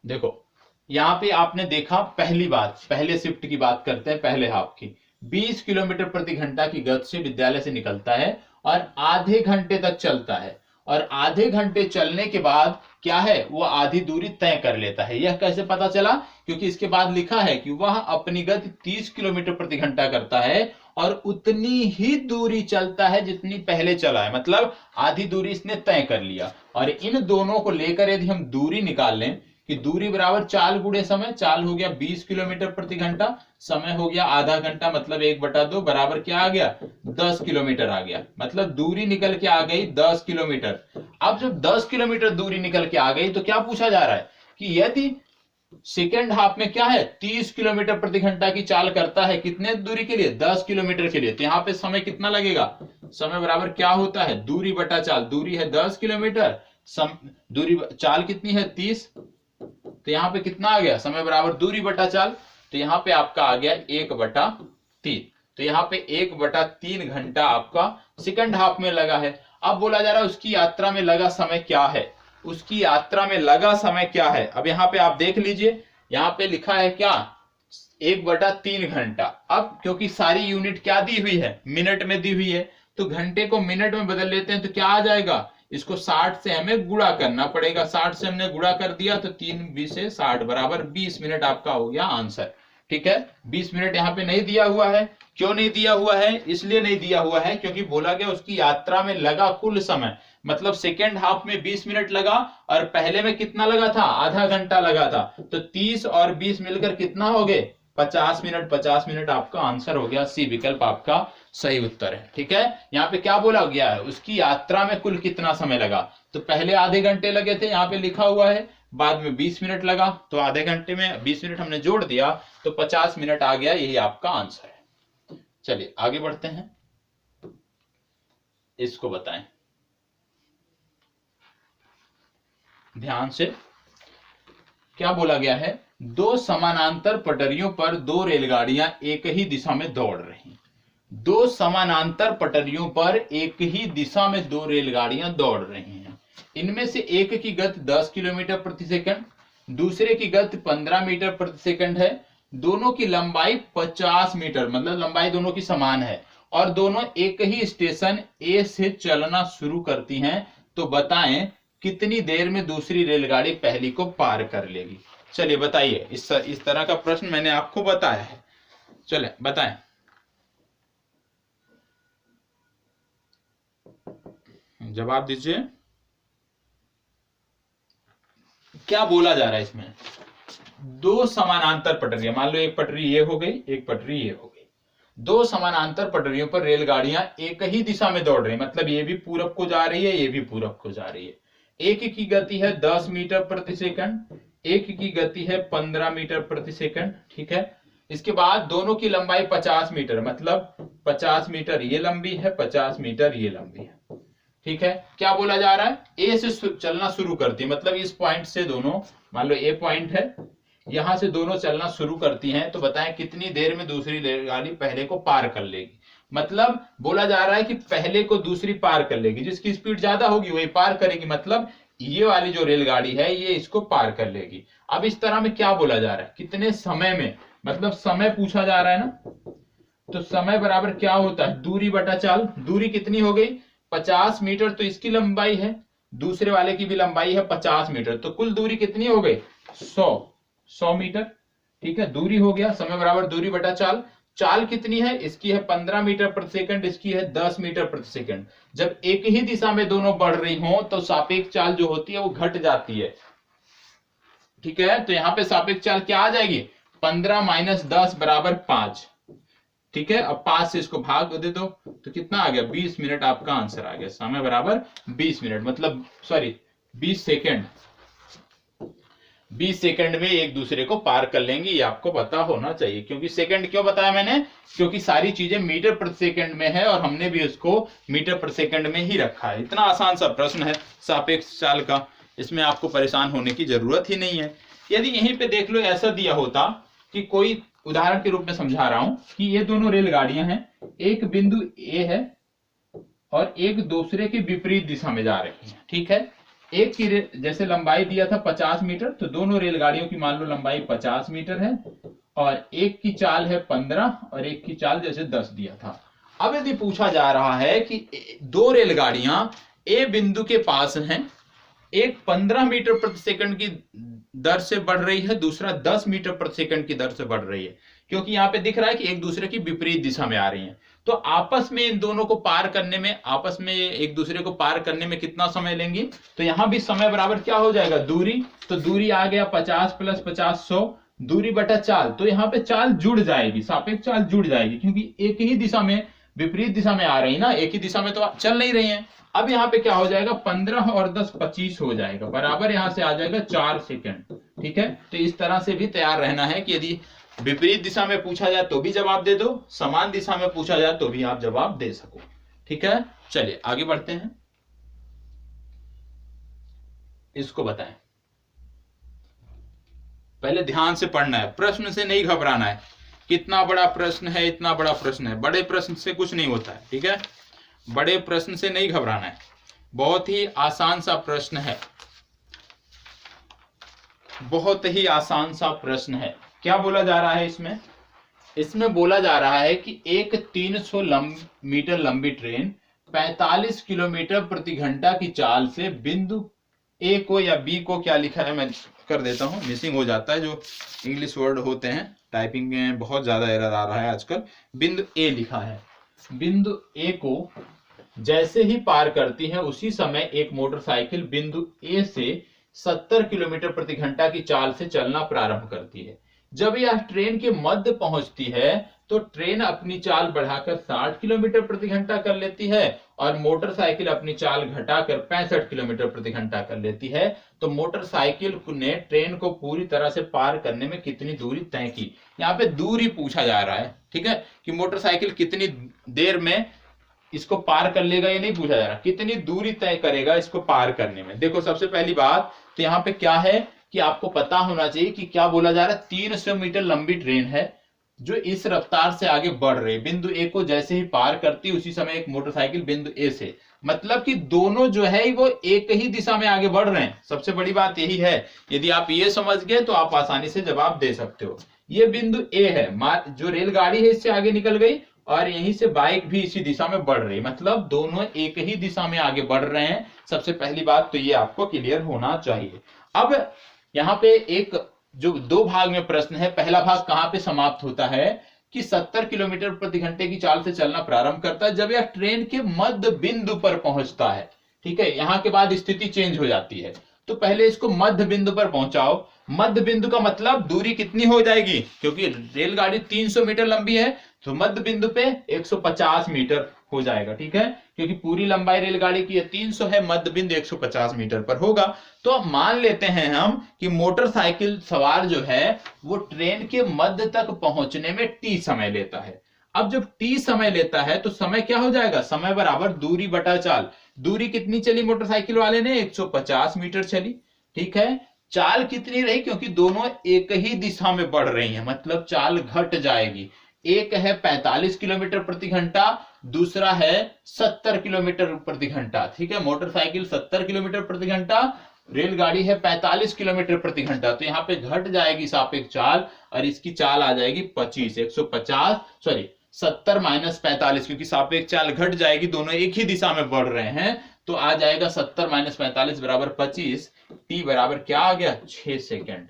देखो यहां पे आपने देखा, पहली बात, पहले शिफ्ट की बात करते हैं, पहले हाफ की। 20 किलोमीटर प्रति घंटा की गति से विद्यालय से निकलता है और आधे घंटे तक चलता है, और आधे घंटे चलने के बाद क्या है, वो आधी दूरी तय कर लेता है। यह कैसे पता चला, क्योंकि इसके बाद लिखा है कि वह अपनी गति 30 किलोमीटर प्रति घंटा करता है और उतनी ही दूरी चलता है जितनी पहले चला है, मतलब आधी दूरी इसने तय कर लिया। और इन दोनों को लेकर यदि हम दूरी निकाल लें, कि दूरी बराबर चाल गुणे समय, चाल हो गया 20 किलोमीटर प्रति घंटा, समय हो गया आधा घंटा, मतलब 1/2 बराबर क्या आ गया 10 किलोमीटर आ गया। मतलब दूरी निकल के आ गई 10 किलोमीटर। अब जब 10 किलोमीटर दूरी निकल के आ गई तो क्या पूछा जा रहा है कि यदि सेकेंड हाफ में क्या है 30 किलोमीटर प्रति घंटा की चाल करता है, कितने दूरी के लिए 10 किलोमीटर के लिए, तो यहाँ पे समय कितना लगेगा, समय बराबर क्या होता है दूरी बटा चाल, दूरी है 10 किलोमीटर, दूरी चाल कितनी है 30, तो यहाँ पे कितना आ गया समय बराबर दूरी बटा चाल, तो यहाँ पे आपका आ गया 1/3। तो यहाँ पे 1/3 घंटा आपका सेकंड हाफ में लगा है। अब बोला जा रहा है उसकी यात्रा में लगा समय क्या है, उसकी यात्रा में लगा समय क्या है। अब यहाँ पे आप देख लीजिए, यहाँ पे लिखा है क्या 1/3 घंटा। अब क्योंकि सारी यूनिट क्या दी हुई है मिनट में दी हुई है, तो घंटे को मिनट में बदल लेते हैं तो क्या आ जाएगा, इसको 60 से हमें गुणा करना पड़ेगा। 60 से हमने गुणा कर दिया तो 3 20 से 60 बराबर 20 मिनट आपका हो गया आंसर। ठीक है, 20 मिनट यहाँ पे नहीं दिया हुआ है। क्यों नहीं दिया हुआ है, इसलिए नहीं दिया हुआ है क्योंकि बोला गया उसकी यात्रा में लगा कुल समय, मतलब सेकेंड हाफ में 20 मिनट लगा और पहले में कितना लगा था आधा घंटा लगा था, तो 30 और 20 मिलकर कितना हो गए 50 मिनट। 50 मिनट आपका आंसर हो गया, सी विकल्प आपका सही उत्तर है। ठीक है, यहाँ पे क्या बोला गया है उसकी यात्रा में कुल कितना समय लगा, तो पहले आधे घंटे लगे थे यहाँ पे लिखा हुआ है, बाद में 20 मिनट लगा, तो आधे घंटे में 20 मिनट हमने जोड़ दिया तो 50 मिनट आ गया, यही आपका आंसर है। चलिए आगे बढ़ते हैं, इसको बताएं ध्यान से। क्या बोला गया है, दो समानांतर पटरियों पर दो रेलगाड़ियां एक ही दिशा में दौड़ रही हैं। दो समानांतर पटरियों पर एक ही दिशा में दो रेलगाड़ियां दौड़ रही हैं। इनमें से एक की गति 10 किलोमीटर प्रति सेकंड, दूसरे की गति 15 मीटर प्रति सेकंड है। दोनों की लंबाई 50 मीटर, मतलब लंबाई दोनों की समान है, और दोनों एक ही स्टेशन ए से चलना शुरू करती हैं। तो बताएं कितनी देर में दूसरी रेलगाड़ी पहली को पार कर लेगी। चलिए बताइए, इस तरह का प्रश्न मैंने आपको बताया है, चले बताएं। जवाब दीजिए, क्या बोला जा रहा है इसमें। दो समानांतर पटरियां, मान लो एक पटरी ये हो गई, एक पटरी ये हो गई, दो समानांतर पटरियों पर रेलगाड़ियां एक ही दिशा में दौड़ रही, मतलब ये भी पूरब को जा रही है, ये भी पूरब को जा रही है। एक की गति है 10 मीटर प्रति सेकंड, एक की गति है 15 मीटर प्रति सेकंड। ठीक है, इसके बाद दोनों की लंबाई 50 मीटर, मतलब 50 मीटर ये लंबी है, 50 मीटर ये लंबी है। ठीक है, क्या बोला जा रहा है, ए से चलना शुरू करती है, मतलब इस पॉइंट से दोनों, मान लो ए पॉइंट है, यहां से दोनों चलना शुरू करती हैं। तो बताएं कितनी देर में दूसरी रेलगाड़ी पहले को पार कर लेगी। मतलब बोला जा रहा है कि पहले को दूसरी पार कर लेगी, जिसकी स्पीड ज्यादा होगी वही पार करेगी, मतलब ये वाली जो रेलगाड़ी है ये इसको पार कर लेगी। अब इस तरह में क्या बोला जा रहा है, कितने समय में, मतलब समय पूछा जा रहा है ना, तो समय बराबर क्या होता है दूरी बटा चाल। दूरी कितनी हो गई 50 मीटर, तो इसकी लंबाई है, दूसरे वाले की भी लंबाई है 50 मीटर, तो कुल दूरी कितनी हो गई 100 मीटर। ठीक है, दूरी हो गया, समय बराबर दूरी बटा चाल। चाल कितनी है, इसकी है 15 मीटर प्रति सेकंड, इसकी है 10 मीटर प्रति सेकंड। जब एक ही दिशा में दोनों बढ़ रही हो तो सापेक्ष चाल जो होती है वो घट जाती है। ठीक है, तो यहाँ पे सापेक्ष चाल क्या आ जाएगी 15 - 10 बराबर 5। ठीक है, अब 5 से इसको भाग दे दो तो कितना आ गया 20 मिनट आपका आंसर आ गया। समय बराबर 20 मिनट, मतलब सॉरी 20 सेकंड। 20 सेकंड में एक दूसरे को पार कर लेंगे, ये आपको पता होना चाहिए। क्योंकि सेकंड क्यों बताया मैंने, क्योंकि सारी चीजें मीटर प्रति सेकंड में है और हमने भी उसको मीटर प्रति सेकंड में ही रखा है। इतना आसान सा प्रश्न है सापेक्ष चाल का, इसमें आपको परेशान होने की जरूरत ही नहीं है। यदि यहीं पे देख लो ऐसा दिया होता कि कोई, उदाहरण के रूप में समझा रहा हूं कि ये दोनों रेलगाड़ियां हैं, एक बिंदु ए है और एक दूसरे के विपरीत दिशा में जा रही है। ठीक है, एक की जैसे लंबाई दिया था 50 मीटर, तो दोनों रेलगाड़ियों की मान लो लंबाई 50 मीटर है, और एक की चाल है 15 और एक की चाल जैसे 10 दिया था। अब यदि पूछा जा रहा है कि दो रेलगाड़ियां ए बिंदु के पास हैं, एक 15 मीटर प्रति सेकंड की दर से बढ़ रही है, दूसरा 10 मीटर प्रति सेकंड की दर से बढ़ रही है, क्योंकि यहाँ पे दिख रहा है कि एक दूसरे की विपरीत दिशा में आ रही हैं। तो आपस में इन दोनों को पार करने में, आपस में एक दूसरे को पार करने में कितना समय लेंगी? तो यहां भी समय बराबर क्या हो जाएगा? दूरी। तो दूरी आ गया 50 + 50 100, दूरी बटा चाल। तो यहाँ पे चाल जुड़ जाएगी, सापेक्ष चाल जुड़ जाएगी, क्योंकि एक ही दिशा में, विपरीत दिशा में आ रही ना, एक ही दिशा में तो चल नहीं रही है। अब यहाँ पे क्या हो जाएगा? 15 और 10 25 हो जाएगा, बराबर यहां से आ जाएगा 4 सेकंड। ठीक है, तो इस तरह से भी तैयार रहना है कि यदि विपरीत दिशा में पूछा जाए तो भी जवाब दे दो, समान दिशा में पूछा जाए तो भी आप जवाब दे सको। ठीक है, चलिए आगे बढ़ते हैं, इसको बताएं। पहले ध्यान से पढ़ना है, प्रश्न से नहीं घबराना है। कितना बड़ा प्रश्न है, इतना बड़ा प्रश्न है, बड़े प्रश्न से कुछ नहीं होता है। ठीक है, बड़े प्रश्न से नहीं घबराना है, बहुत ही आसान सा प्रश्न है, बहुत ही आसान सा प्रश्न है। क्या बोला जा रहा है इसमें? इसमें बोला जा रहा है कि एक 300 मीटर लंबी ट्रेन 45 किलोमीटर प्रति घंटा की चाल से बिंदु ए को, या बी को क्या लिखा है मैं कर देता हूं, मिसिंग हो जाता है, जो इंग्लिश वर्ड होते हैं टाइपिंग में बहुत ज्यादा एरर आ रहा है आजकल। बिंदु ए लिखा है, बिंदु ए को जैसे ही पार करती है उसी समय एक मोटरसाइकिल बिंदु ए से 70 किलोमीटर प्रति घंटा की चाल से चलना प्रारंभ करती है। जब यह ट्रेन के मध्य पहुंचती है तो ट्रेन अपनी चाल बढ़ाकर 60 किलोमीटर प्रति घंटा कर लेती है और मोटरसाइकिल अपनी चाल घटाकर 65 किलोमीटर प्रति घंटा कर लेती है। तो मोटरसाइकिल ने ट्रेन को पूरी तरह से पार करने में कितनी दूरी तय की? यहाँ पे दूरी पूछा जा रहा है। ठीक है, कि मोटरसाइकिल कितनी देर में इसको पार कर लेगा, ये नहीं पूछा जा रहा, कितनी दूरी तय करेगा इसको पार करने में। देखो सबसे पहली बात तो यहाँ पे क्या है कि आपको पता होना चाहिए कि क्या बोला जा रहा है। 300 मीटर लंबी ट्रेन है जो इस रफ्तार से आगे बढ़ रही है, बिंदु ए को जैसे ही पार करती उसी समय एक मोटरसाइकिल बिंदु ए से, मतलब कि दोनों जो है वो एक ही दिशा में आगे बढ़ रहे हैं। सबसे बड़ी बात यही है, यदि आप ये समझ गए तो आप आसानी से जवाब दे सकते हो। ये बिंदु ए है, जो रेलगाड़ी है इससे आगे निकल गई और यहीं से बाइक भी इसी दिशा में बढ़ रही, मतलब दोनों एक ही दिशा में आगे बढ़ रहे हैं। सबसे पहली बात तो ये आपको क्लियर होना चाहिए। अब यहाँ पे एक जो दो भाग में प्रश्न है, पहला भाग कहां पे समाप्त होता है कि 70 किलोमीटर प्रति घंटे की चाल से चलना प्रारंभ करता है जब यह ट्रेन के मध्य बिंदु पर पहुंचता है। ठीक है, यहां के बाद स्थिति चेंज हो जाती है। तो पहले इसको मध्य बिंदु पर पहुंचाओ। मध्य बिंदु का मतलब दूरी कितनी हो जाएगी, क्योंकि रेलगाड़ी 300 मीटर लंबी है तो मध्य बिंदु पे 150 मीटर हो जाएगा। ठीक है, क्योंकि पूरी लंबाई रेलगाड़ी की 300 है, मध्य बिंदु 150 मीटर पर होगा। तो मान लेते हैं हम कि मोटरसाइकिल सवार जो है वो ट्रेन के मध्य तक पहुंचने में टी समय लेता है। अब जब टी समय लेता है तो समय क्या हो जाएगा? समय बराबर दूरी बटा चाल। दूरी कितनी चली मोटरसाइकिल वाले ने? 150 मीटर चली। ठीक है, चाल कितनी रही? क्योंकि दोनों एक ही दिशा में बढ़ रही हैं, मतलब चाल घट जाएगी। एक है 45 किलोमीटर प्रति घंटा, दूसरा है 70 किलोमीटर प्रति घंटा। ठीक है, मोटरसाइकिल 70 किलोमीटर प्रति घंटा, रेलगाड़ी है 45 किलोमीटर प्रति घंटा। तो यहाँ पे घट जाएगी सापेक्ष चाल और इसकी चाल आ जाएगी 25। 70 - 45, क्योंकि सापेक्ष चाल घट जाएगी, दोनों एक ही दिशा में बढ़ रहे हैं, तो आ जाएगा 70 - 45 बराबर 25। टी बराबर क्या आ गया? 6 सेकेंड।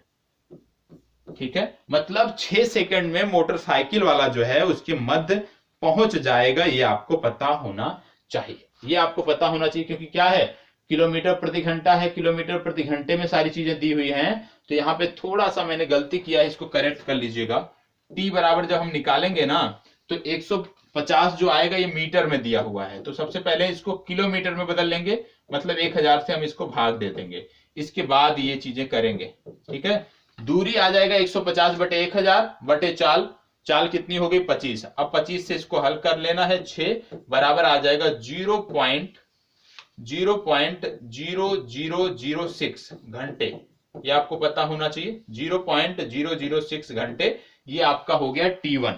ठीक है, मतलब 6 सेकंड में मोटरसाइकिल वाला जो है उसके मध्य पहुंच जाएगा। ये आपको पता होना चाहिए, ये आपको पता होना चाहिए, क्योंकि क्या है, किलोमीटर प्रति घंटा है, किलोमीटर प्रति घंटे में सारी चीजें दी हुई हैं। तो यहाँ पे थोड़ा सा मैंने गलती किया है, इसको करेक्ट कर लीजिएगा। टी बराबर जब हम निकालेंगे ना तो 150 जो आएगा ये मीटर में दिया हुआ है, तो सबसे पहले इसको किलोमीटर में बदल लेंगे, मतलब 1000 से हम इसको भाग दे देंगे, इसके बाद ये चीजें करेंगे। ठीक है, दूरी आ जाएगा 150 बटे 1000 बटे चाल। चाल कितनी हो गई? 25। अब 25 से इसको हल कर लेना है, 6 बराबर आ जाएगा 0.0006 घंटे। ये आपको पता होना चाहिए, 0.006 घंटे। ये आपका हो गया T1।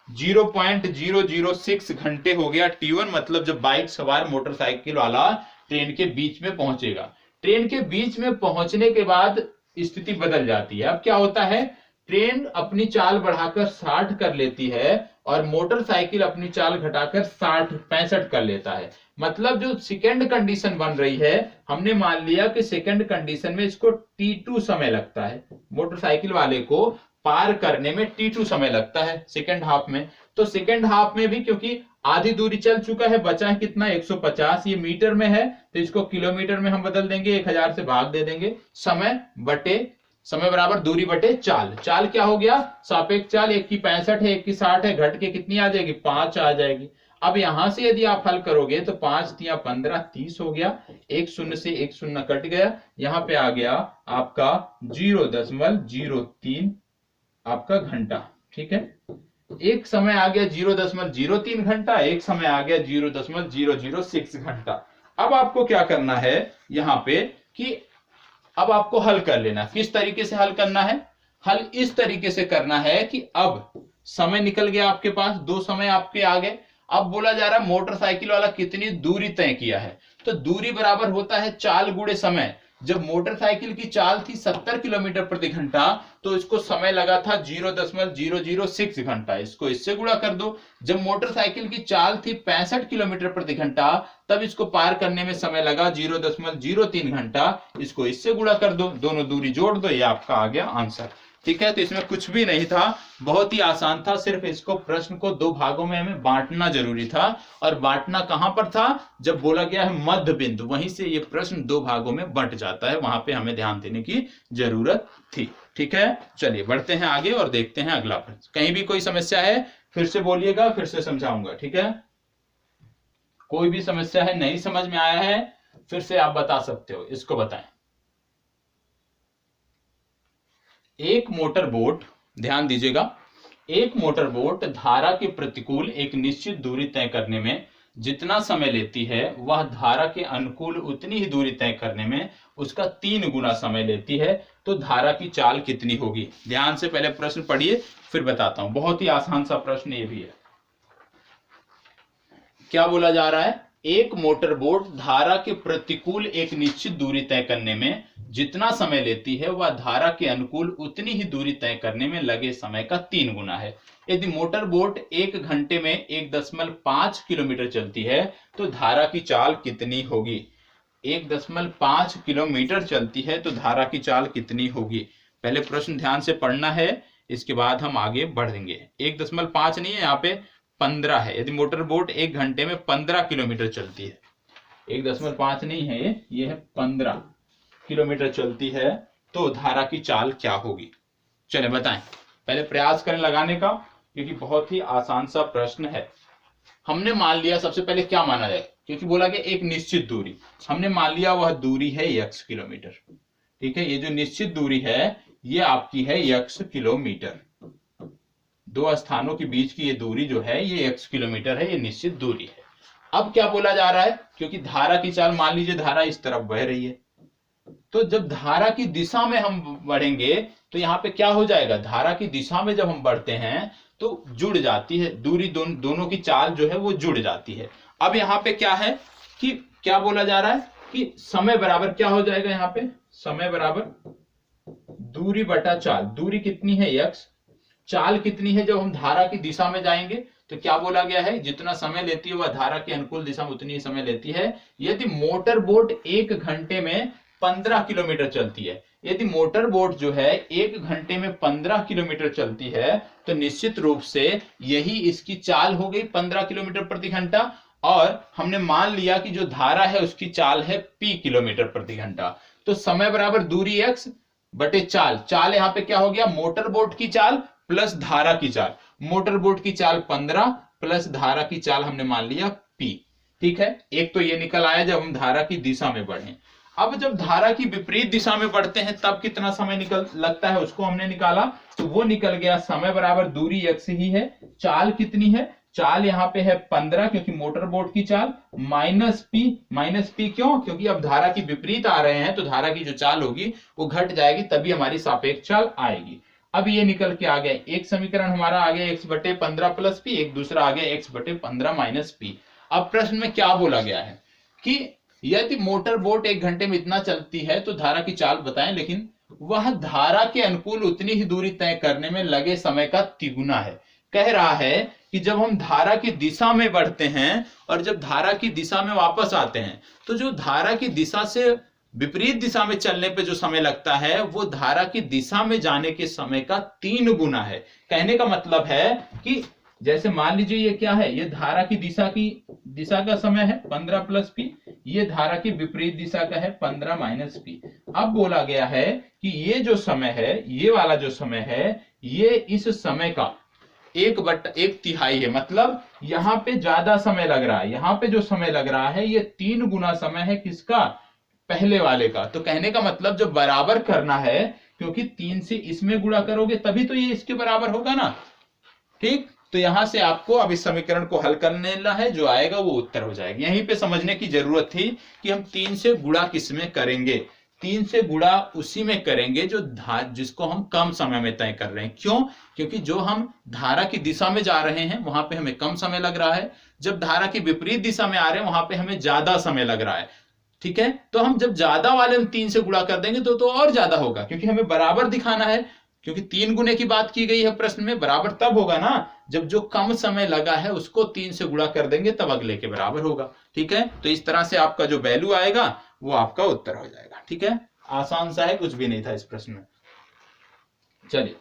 0.006 घंटे हो गया T1, मतलब जब बाइक सवार मोटरसाइकिल वाला ट्रेन के बीच में पहुंचेगा। ट्रेन के बीच में पहुंचने के बाद स्थिति बदल जाती है। अब क्या होता है, ट्रेन अपनी चाल बढ़ाकर 60 कर लेती है और मोटरसाइकिल अपनी चाल घटाकर 65 कर लेता है। मतलब जो सेकंड कंडीशन बन रही है, हमने मान लिया कि सेकंड कंडीशन में इसको T2 समय लगता है, मोटरसाइकिल वाले को पार करने में T2 समय लगता है सेकंड हाफ में। तो सेकेंड हाफ में भी क्योंकि आधी दूरी चल चुका है, बचा है कितना 150, ये मीटर में है तो इसको किलोमीटर में हम बदल देंगे, 1000 से भाग दे देंगे। समय बराबर दूरी बटे चाल। चाल क्या हो गया, सापेक्ष चाल, एक की 65 है, एक की 60 है, घट के कितनी आ जाएगी, 5 आ जाएगी। अब यहां से यदि आप हल करोगे तो 5 तिया 15, 30 हो गया, एक शून्य से एक शून्य कट गया, यहां पे आ गया आपका 0.03 आपका घंटा। ठीक है, एक समय आ गया 0.03 घंटा, एक समय आ गया 0.006 घंटा। अब आपको क्या करना है यहां पे कि अब आपको हल कर लेना। किस तरीके से हल करना है, हल इस तरीके से करना है कि अब समय निकल गया आपके पास, दो समय आपके आ गए। अब बोला जा रहा है मोटरसाइकिल वाला कितनी दूरी तय किया है, तो दूरी बराबर होता है चाल गुणे समय। जब मोटरसाइकिल की चाल थी 70 किलोमीटर प्रति घंटा तो इसको समय लगा था 0.006 घंटा, इसको इससे गुणा कर दो। जब मोटरसाइकिल की चाल थी 65 किलोमीटर प्रति घंटा तब इसको पार करने में समय लगा 0.03 घंटा, इसको इससे गुणा कर दो, दोनों दूरी जोड़ दो, ये आपका आ गया आंसर। ठीक है, तो इसमें कुछ भी नहीं था, बहुत ही आसान था, सिर्फ इसको प्रश्न को दो भागों में हमें बांटना जरूरी था। और बांटना कहां पर था, जब बोला गया है मध्य बिंदु, वहीं से ये प्रश्न दो भागों में बंट जाता है, वहां पे हमें ध्यान देने की जरूरत थी। ठीक है, चलिए बढ़ते हैं आगे और देखते हैं अगला प्रश्न। कहीं भी कोई समस्या है फिर से बोलिएगा, फिर से समझाऊंगा। ठीक है, कोई भी समस्या है, नहीं समझ में आया है, फिर से आप बता सकते हो, इसको बताएं। एक मोटर बोट, ध्यान दीजिएगा, एक मोटर बोट धारा के प्रतिकूल एक निश्चित दूरी तय करने में जितना समय लेती है वह धारा के अनुकूल उतनी ही दूरी तय करने में उसका 3 गुना समय लेती है, तो धारा की चाल कितनी होगी। ध्यान से पहले प्रश्न पढ़िए फिर बताता हूं, बहुत ही आसान सा प्रश्न ये भी है। क्या बोला जा रहा है, एक मोटर बोट धारा के प्रतिकूल एक निश्चित दूरी तय करने में जितना समय लेती है वह धारा के अनुकूल उतनी ही दूरी तय करने में लगे समय का 3 गुना है। यदि मोटर बोट 1 घंटे में 1.5 किलोमीटर चलती है तो धारा की चाल कितनी होगी। 1.5 किलोमीटर चलती है तो धारा की चाल कितनी होगी। पहले प्रश्न ध्यान से पढ़ना है, इसके बाद हम आगे बढ़ेंगे। 1.5 नहीं है, यहाँ पे 15 है। यदि मोटर बोट 1 घंटे में 15 किलोमीटर चलती है, 1.5 नहीं है ये है 15 किलोमीटर चलती है, तो धारा की चाल क्या होगी। चले बताएं, पहले प्रयास करें लगाने का, क्योंकि बहुत ही आसान सा प्रश्न है। हमने मान लिया, सबसे पहले क्या माना जाए, क्योंकि बोला गया एक निश्चित दूरी, हमने मान लिया वह दूरी है x किलोमीटर। ठीक है, ये जो निश्चित दूरी है ये आपकी है x किलोमीटर। दो स्थानों के बीच की ये दूरी जो है ये x किलोमीटर है, ये निश्चित दूरी है। अब क्या बोला जा रहा है, क्योंकि धारा की चाल, मान लीजिए धारा इस तरफ बह रही है, तो जब धारा की दिशा में हम बढ़ेंगे तो यहाँ पे क्या हो जाएगा, धारा की दिशा में जब हम बढ़ते हैं तो जुड़ जाती है दूरी, दोनों की चाल जो है वो जुड़ जाती है। अब यहाँ पे क्या है कि क्या बोला जा रहा है कि समय बराबर क्या हो जाएगा, यहाँ पे समय बराबर दूरी बटा चाल। दूरी कितनी है x, चाल कितनी है, जब हम धारा की दिशा में जाएंगे तो क्या बोला गया है, जितना समय लेती है वह धारा के अनुकूल दिशा में उतनी ही समय लेती है। यदि मोटर बोट 1 घंटे में 15 किलोमीटर चलती है, यदि मोटर बोट जो है 1 घंटे में 15 किलोमीटर चलती है तो निश्चित रूप से यही इसकी चाल हो गई 15 किलोमीटर प्रति घंटा। और हमने मान लिया कि जो धारा है उसकी चाल है p किलोमीटर प्रति घंटा, तो समय बराबर दूरी x बटे चाल। चाल यहाँ पे क्या हो गया, मोटर बोट की चाल प्लस धारा की चाल। मोटर बोट की चाल 15 प्लस धारा की चाल हमने मान लिया p। ठीक है, एक तो ये निकल आया जब हम धारा की दिशा में बढ़े। अब जब धारा की विपरीत दिशा में बढ़ते हैं तब कितना समय निकल लगता है, उसको हमने निकाला, तो वो निकल गया समय बराबर दूरी x ही है, चाल कितनी है, चाल यहाँ पे है 15 क्योंकि मोटर बोट की चाल, माइनस p क्यों, क्योंकि अब धारा की विपरीत आ रहे हैं तो धारा की जो चाल होगी वो घट जाएगी, तभी हमारी सापेक्ष चाल आएगी। अब ये निकल के आ गया, एक समीकरण हमारा आ गया x बटे 15 प्लस p, एक दूसरा आ गया x बटे 15 माइनस p। अब प्रश्न में क्या बोला गया है कि यदि मोटर बोट 1 घंटे में इतना चलती है तो धारा की चाल बताएं, लेकिन वह धारा के अनुकूल उतनी ही दूरी तय करने में लगे समय का तिगुना है। कह रहा है कि जब हम धारा की दिशा में बढ़ते हैं और जब धारा की दिशा में वापस आते हैं तो जो धारा की दिशा से विपरीत दिशा में चलने पे जो समय लगता है वो धारा की दिशा में जाने के समय का 3 गुना है। कहने का मतलब है कि जैसे मान लीजिए ये क्या है, ये धारा की दिशा का समय है 15 प्लस पी, ये धारा की विपरीत दिशा का है 15 माइनस पी। अब बोला गया है कि ये जो समय है, ये वाला जो समय है, ये इस समय का 1/1 है। मतलब यहाँ पे ज्यादा समय लग रहा है, यहाँ पे जो समय लग रहा है ये 3 गुना समय है किसका, पहले वाले का। तो कहने का मतलब जब बराबर करना है, क्योंकि 3 से इसमें गुणा करोगे तभी तो ये इसके बराबर होगा ना, ठीक। तो यहां से आपको अब इस समीकरण को हल कर लेना है, जो आएगा वो उत्तर हो जाएगा। यहीं पे समझने की जरूरत थी कि हम 3 से गुणा किसमें करेंगे, 3 से गुणा उसी में करेंगे जो जिसको हम कम समय में तय कर रहे हैं। क्यों? क्योंकि जो हम धारा की दिशा में जा रहे हैं वहां पे हमें कम समय लग रहा है, जब धारा की विपरीत दिशा में आ रहे हैं वहां पे हमें ज्यादा समय लग रहा है, ठीक है। तो हम जब ज्यादा वाले में 3 से गुणा कर देंगे तो और ज्यादा होगा, क्योंकि हमें बराबर दिखाना है। क्योंकि 3 गुने की बात की गई है प्रश्न में, बराबर तब होगा ना जब जो कम समय लगा है उसको 3 से गुणा कर देंगे, तब अगले के बराबर होगा, ठीक है। तो इस तरह से आपका जो वैल्यू आएगा वो आपका उत्तर हो जाएगा, ठीक है। आसान सा है, कुछ भी नहीं था इस प्रश्न में। चलिए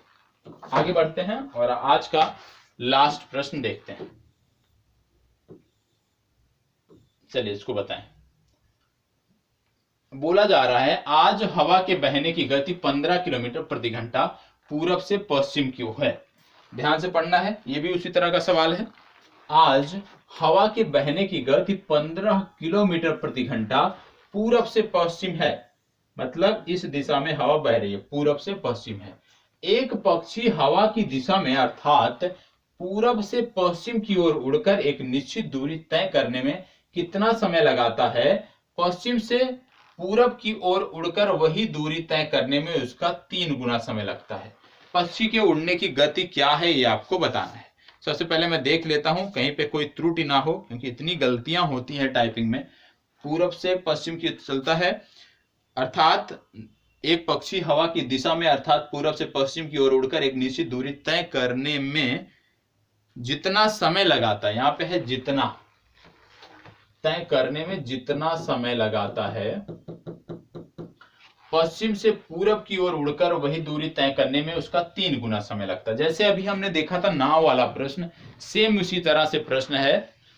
आगे बढ़ते हैं और आज का लास्ट प्रश्न देखते हैं। चलिए इसको बताएं। बोला जा रहा है आज हवा के बहने की गति 15 किलोमीटर प्रति घंटा पूरब से पश्चिम की ओर है। ध्यान से पढ़ना है, ये भी उसी तरह का सवाल है। आज हवा के बहने की गति 15 किलोमीटर प्रति घंटा पूरब से पश्चिम है, मतलब इस दिशा में हवा बह रही है, पूरब से पश्चिम है। एक पक्षी हवा की दिशा में अर्थात पूरब से पश्चिम की ओर उड़कर एक निश्चित दूरी तय करने में कितना समय लगाता है? पश्चिम से पूरब की ओर उड़कर वही दूरी तय करने में उसका 3 गुना समय लगता है। पक्षी के उड़ने की गति क्या है ये आपको बताना है। सबसे पहले मैं देख लेता हूं कहीं पे कोई त्रुटि ना हो, क्योंकि इतनी गलतियां होती हैं टाइपिंग में। पूरब से पश्चिम की चलता है, अर्थात एक पक्षी हवा की दिशा में अर्थात पूरब से पश्चिम की ओर उड़कर एक निश्चित दूरी तय करने में जितना समय लगाता है, यहां पे है जितना, तय करने में जितना समय लगाता है, पश्चिम से पूरब की ओर उड़कर वही दूरी तय करने में उसका 3 गुना समय लगता है। जैसे अभी हमने देखा था नाव वाला प्रश्न, सेम उसी तरह से प्रश्न है,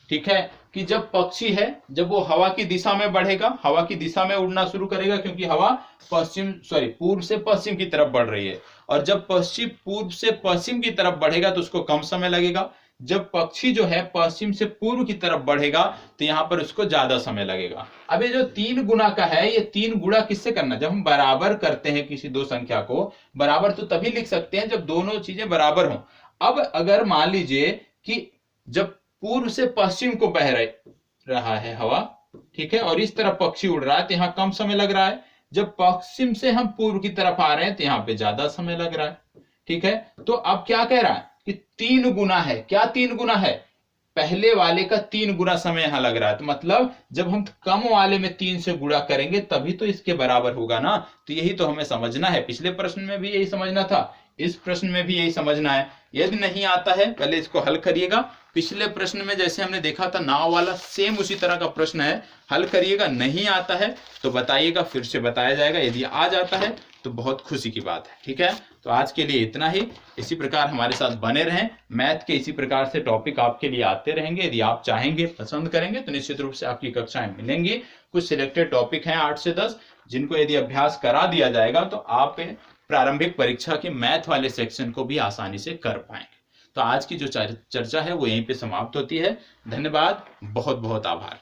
ठीक है। कि जब पक्षी है, जब वो हवा की दिशा में बढ़ेगा, हवा की दिशा में उड़ना शुरू करेगा, क्योंकि हवा पूर्व से पश्चिम की तरफ बढ़ रही है, और जब पक्षी पूर्व से पश्चिम की तरफ बढ़ेगा तो उसको कम समय लगेगा। जब पक्षी जो है पश्चिम से पूर्व की तरफ बढ़ेगा तो यहां पर उसको ज्यादा समय लगेगा। अब ये जो 3 गुना का है, ये 3 गुणा किससे करना? जब हम बराबर करते हैं किसी दो संख्या को, बराबर तो तभी लिख सकते हैं जब दोनों चीजें बराबर हों। अब अगर मान लीजिए कि जब पूर्व से पश्चिम को बह रहा है हवा, ठीक है, और इस तरफ पक्षी उड़ रहा है तो यहाँ कम समय लग रहा है। जब पश्चिम से हम पूर्व की तरफ आ रहे हैं तो यहाँ पे ज्यादा समय लग रहा है, ठीक है। तो अब क्या कह रहा है कि 3 गुना है। क्या 3 गुना है? पहले वाले का 3 गुना समय यहां लग रहा है। तो मतलब जब हम कम वाले में 3 से गुणा करेंगे तभी तो इसके बराबर होगा ना। तो यही तो हमें समझना है। पिछले प्रश्न में भी यही समझना था, इस प्रश्न में भी यही समझना है। यदि नहीं आता है पहले इसको हल करिएगा। पिछले प्रश्न में जैसे हमने देखा था नाव वाला, सेम उसी तरह का प्रश्न है, हल करिएगा। नहीं आता है तो बताइएगा, फिर से बताया जाएगा। यदि आ जाता है तो बहुत खुशी की बात है, ठीक है। तो आज के लिए इतना ही। इसी प्रकार हमारे साथ बने रहें, मैथ के इसी प्रकार से टॉपिक आपके लिए आते रहेंगे। यदि आप चाहेंगे, पसंद करेंगे तो निश्चित रूप से आपकी कक्षाएं मिलेंगी। कुछ सिलेक्टेड टॉपिक हैं 8 से 10, जिनको यदि अभ्यास करा दिया जाएगा तो आप प्रारंभिक परीक्षा के मैथ वाले सेक्शन को भी आसानी से कर पाएंगे। तो आज की जो चर्चा है वो यहीं पे समाप्त होती है। धन्यवाद, बहुत बहुत आभार।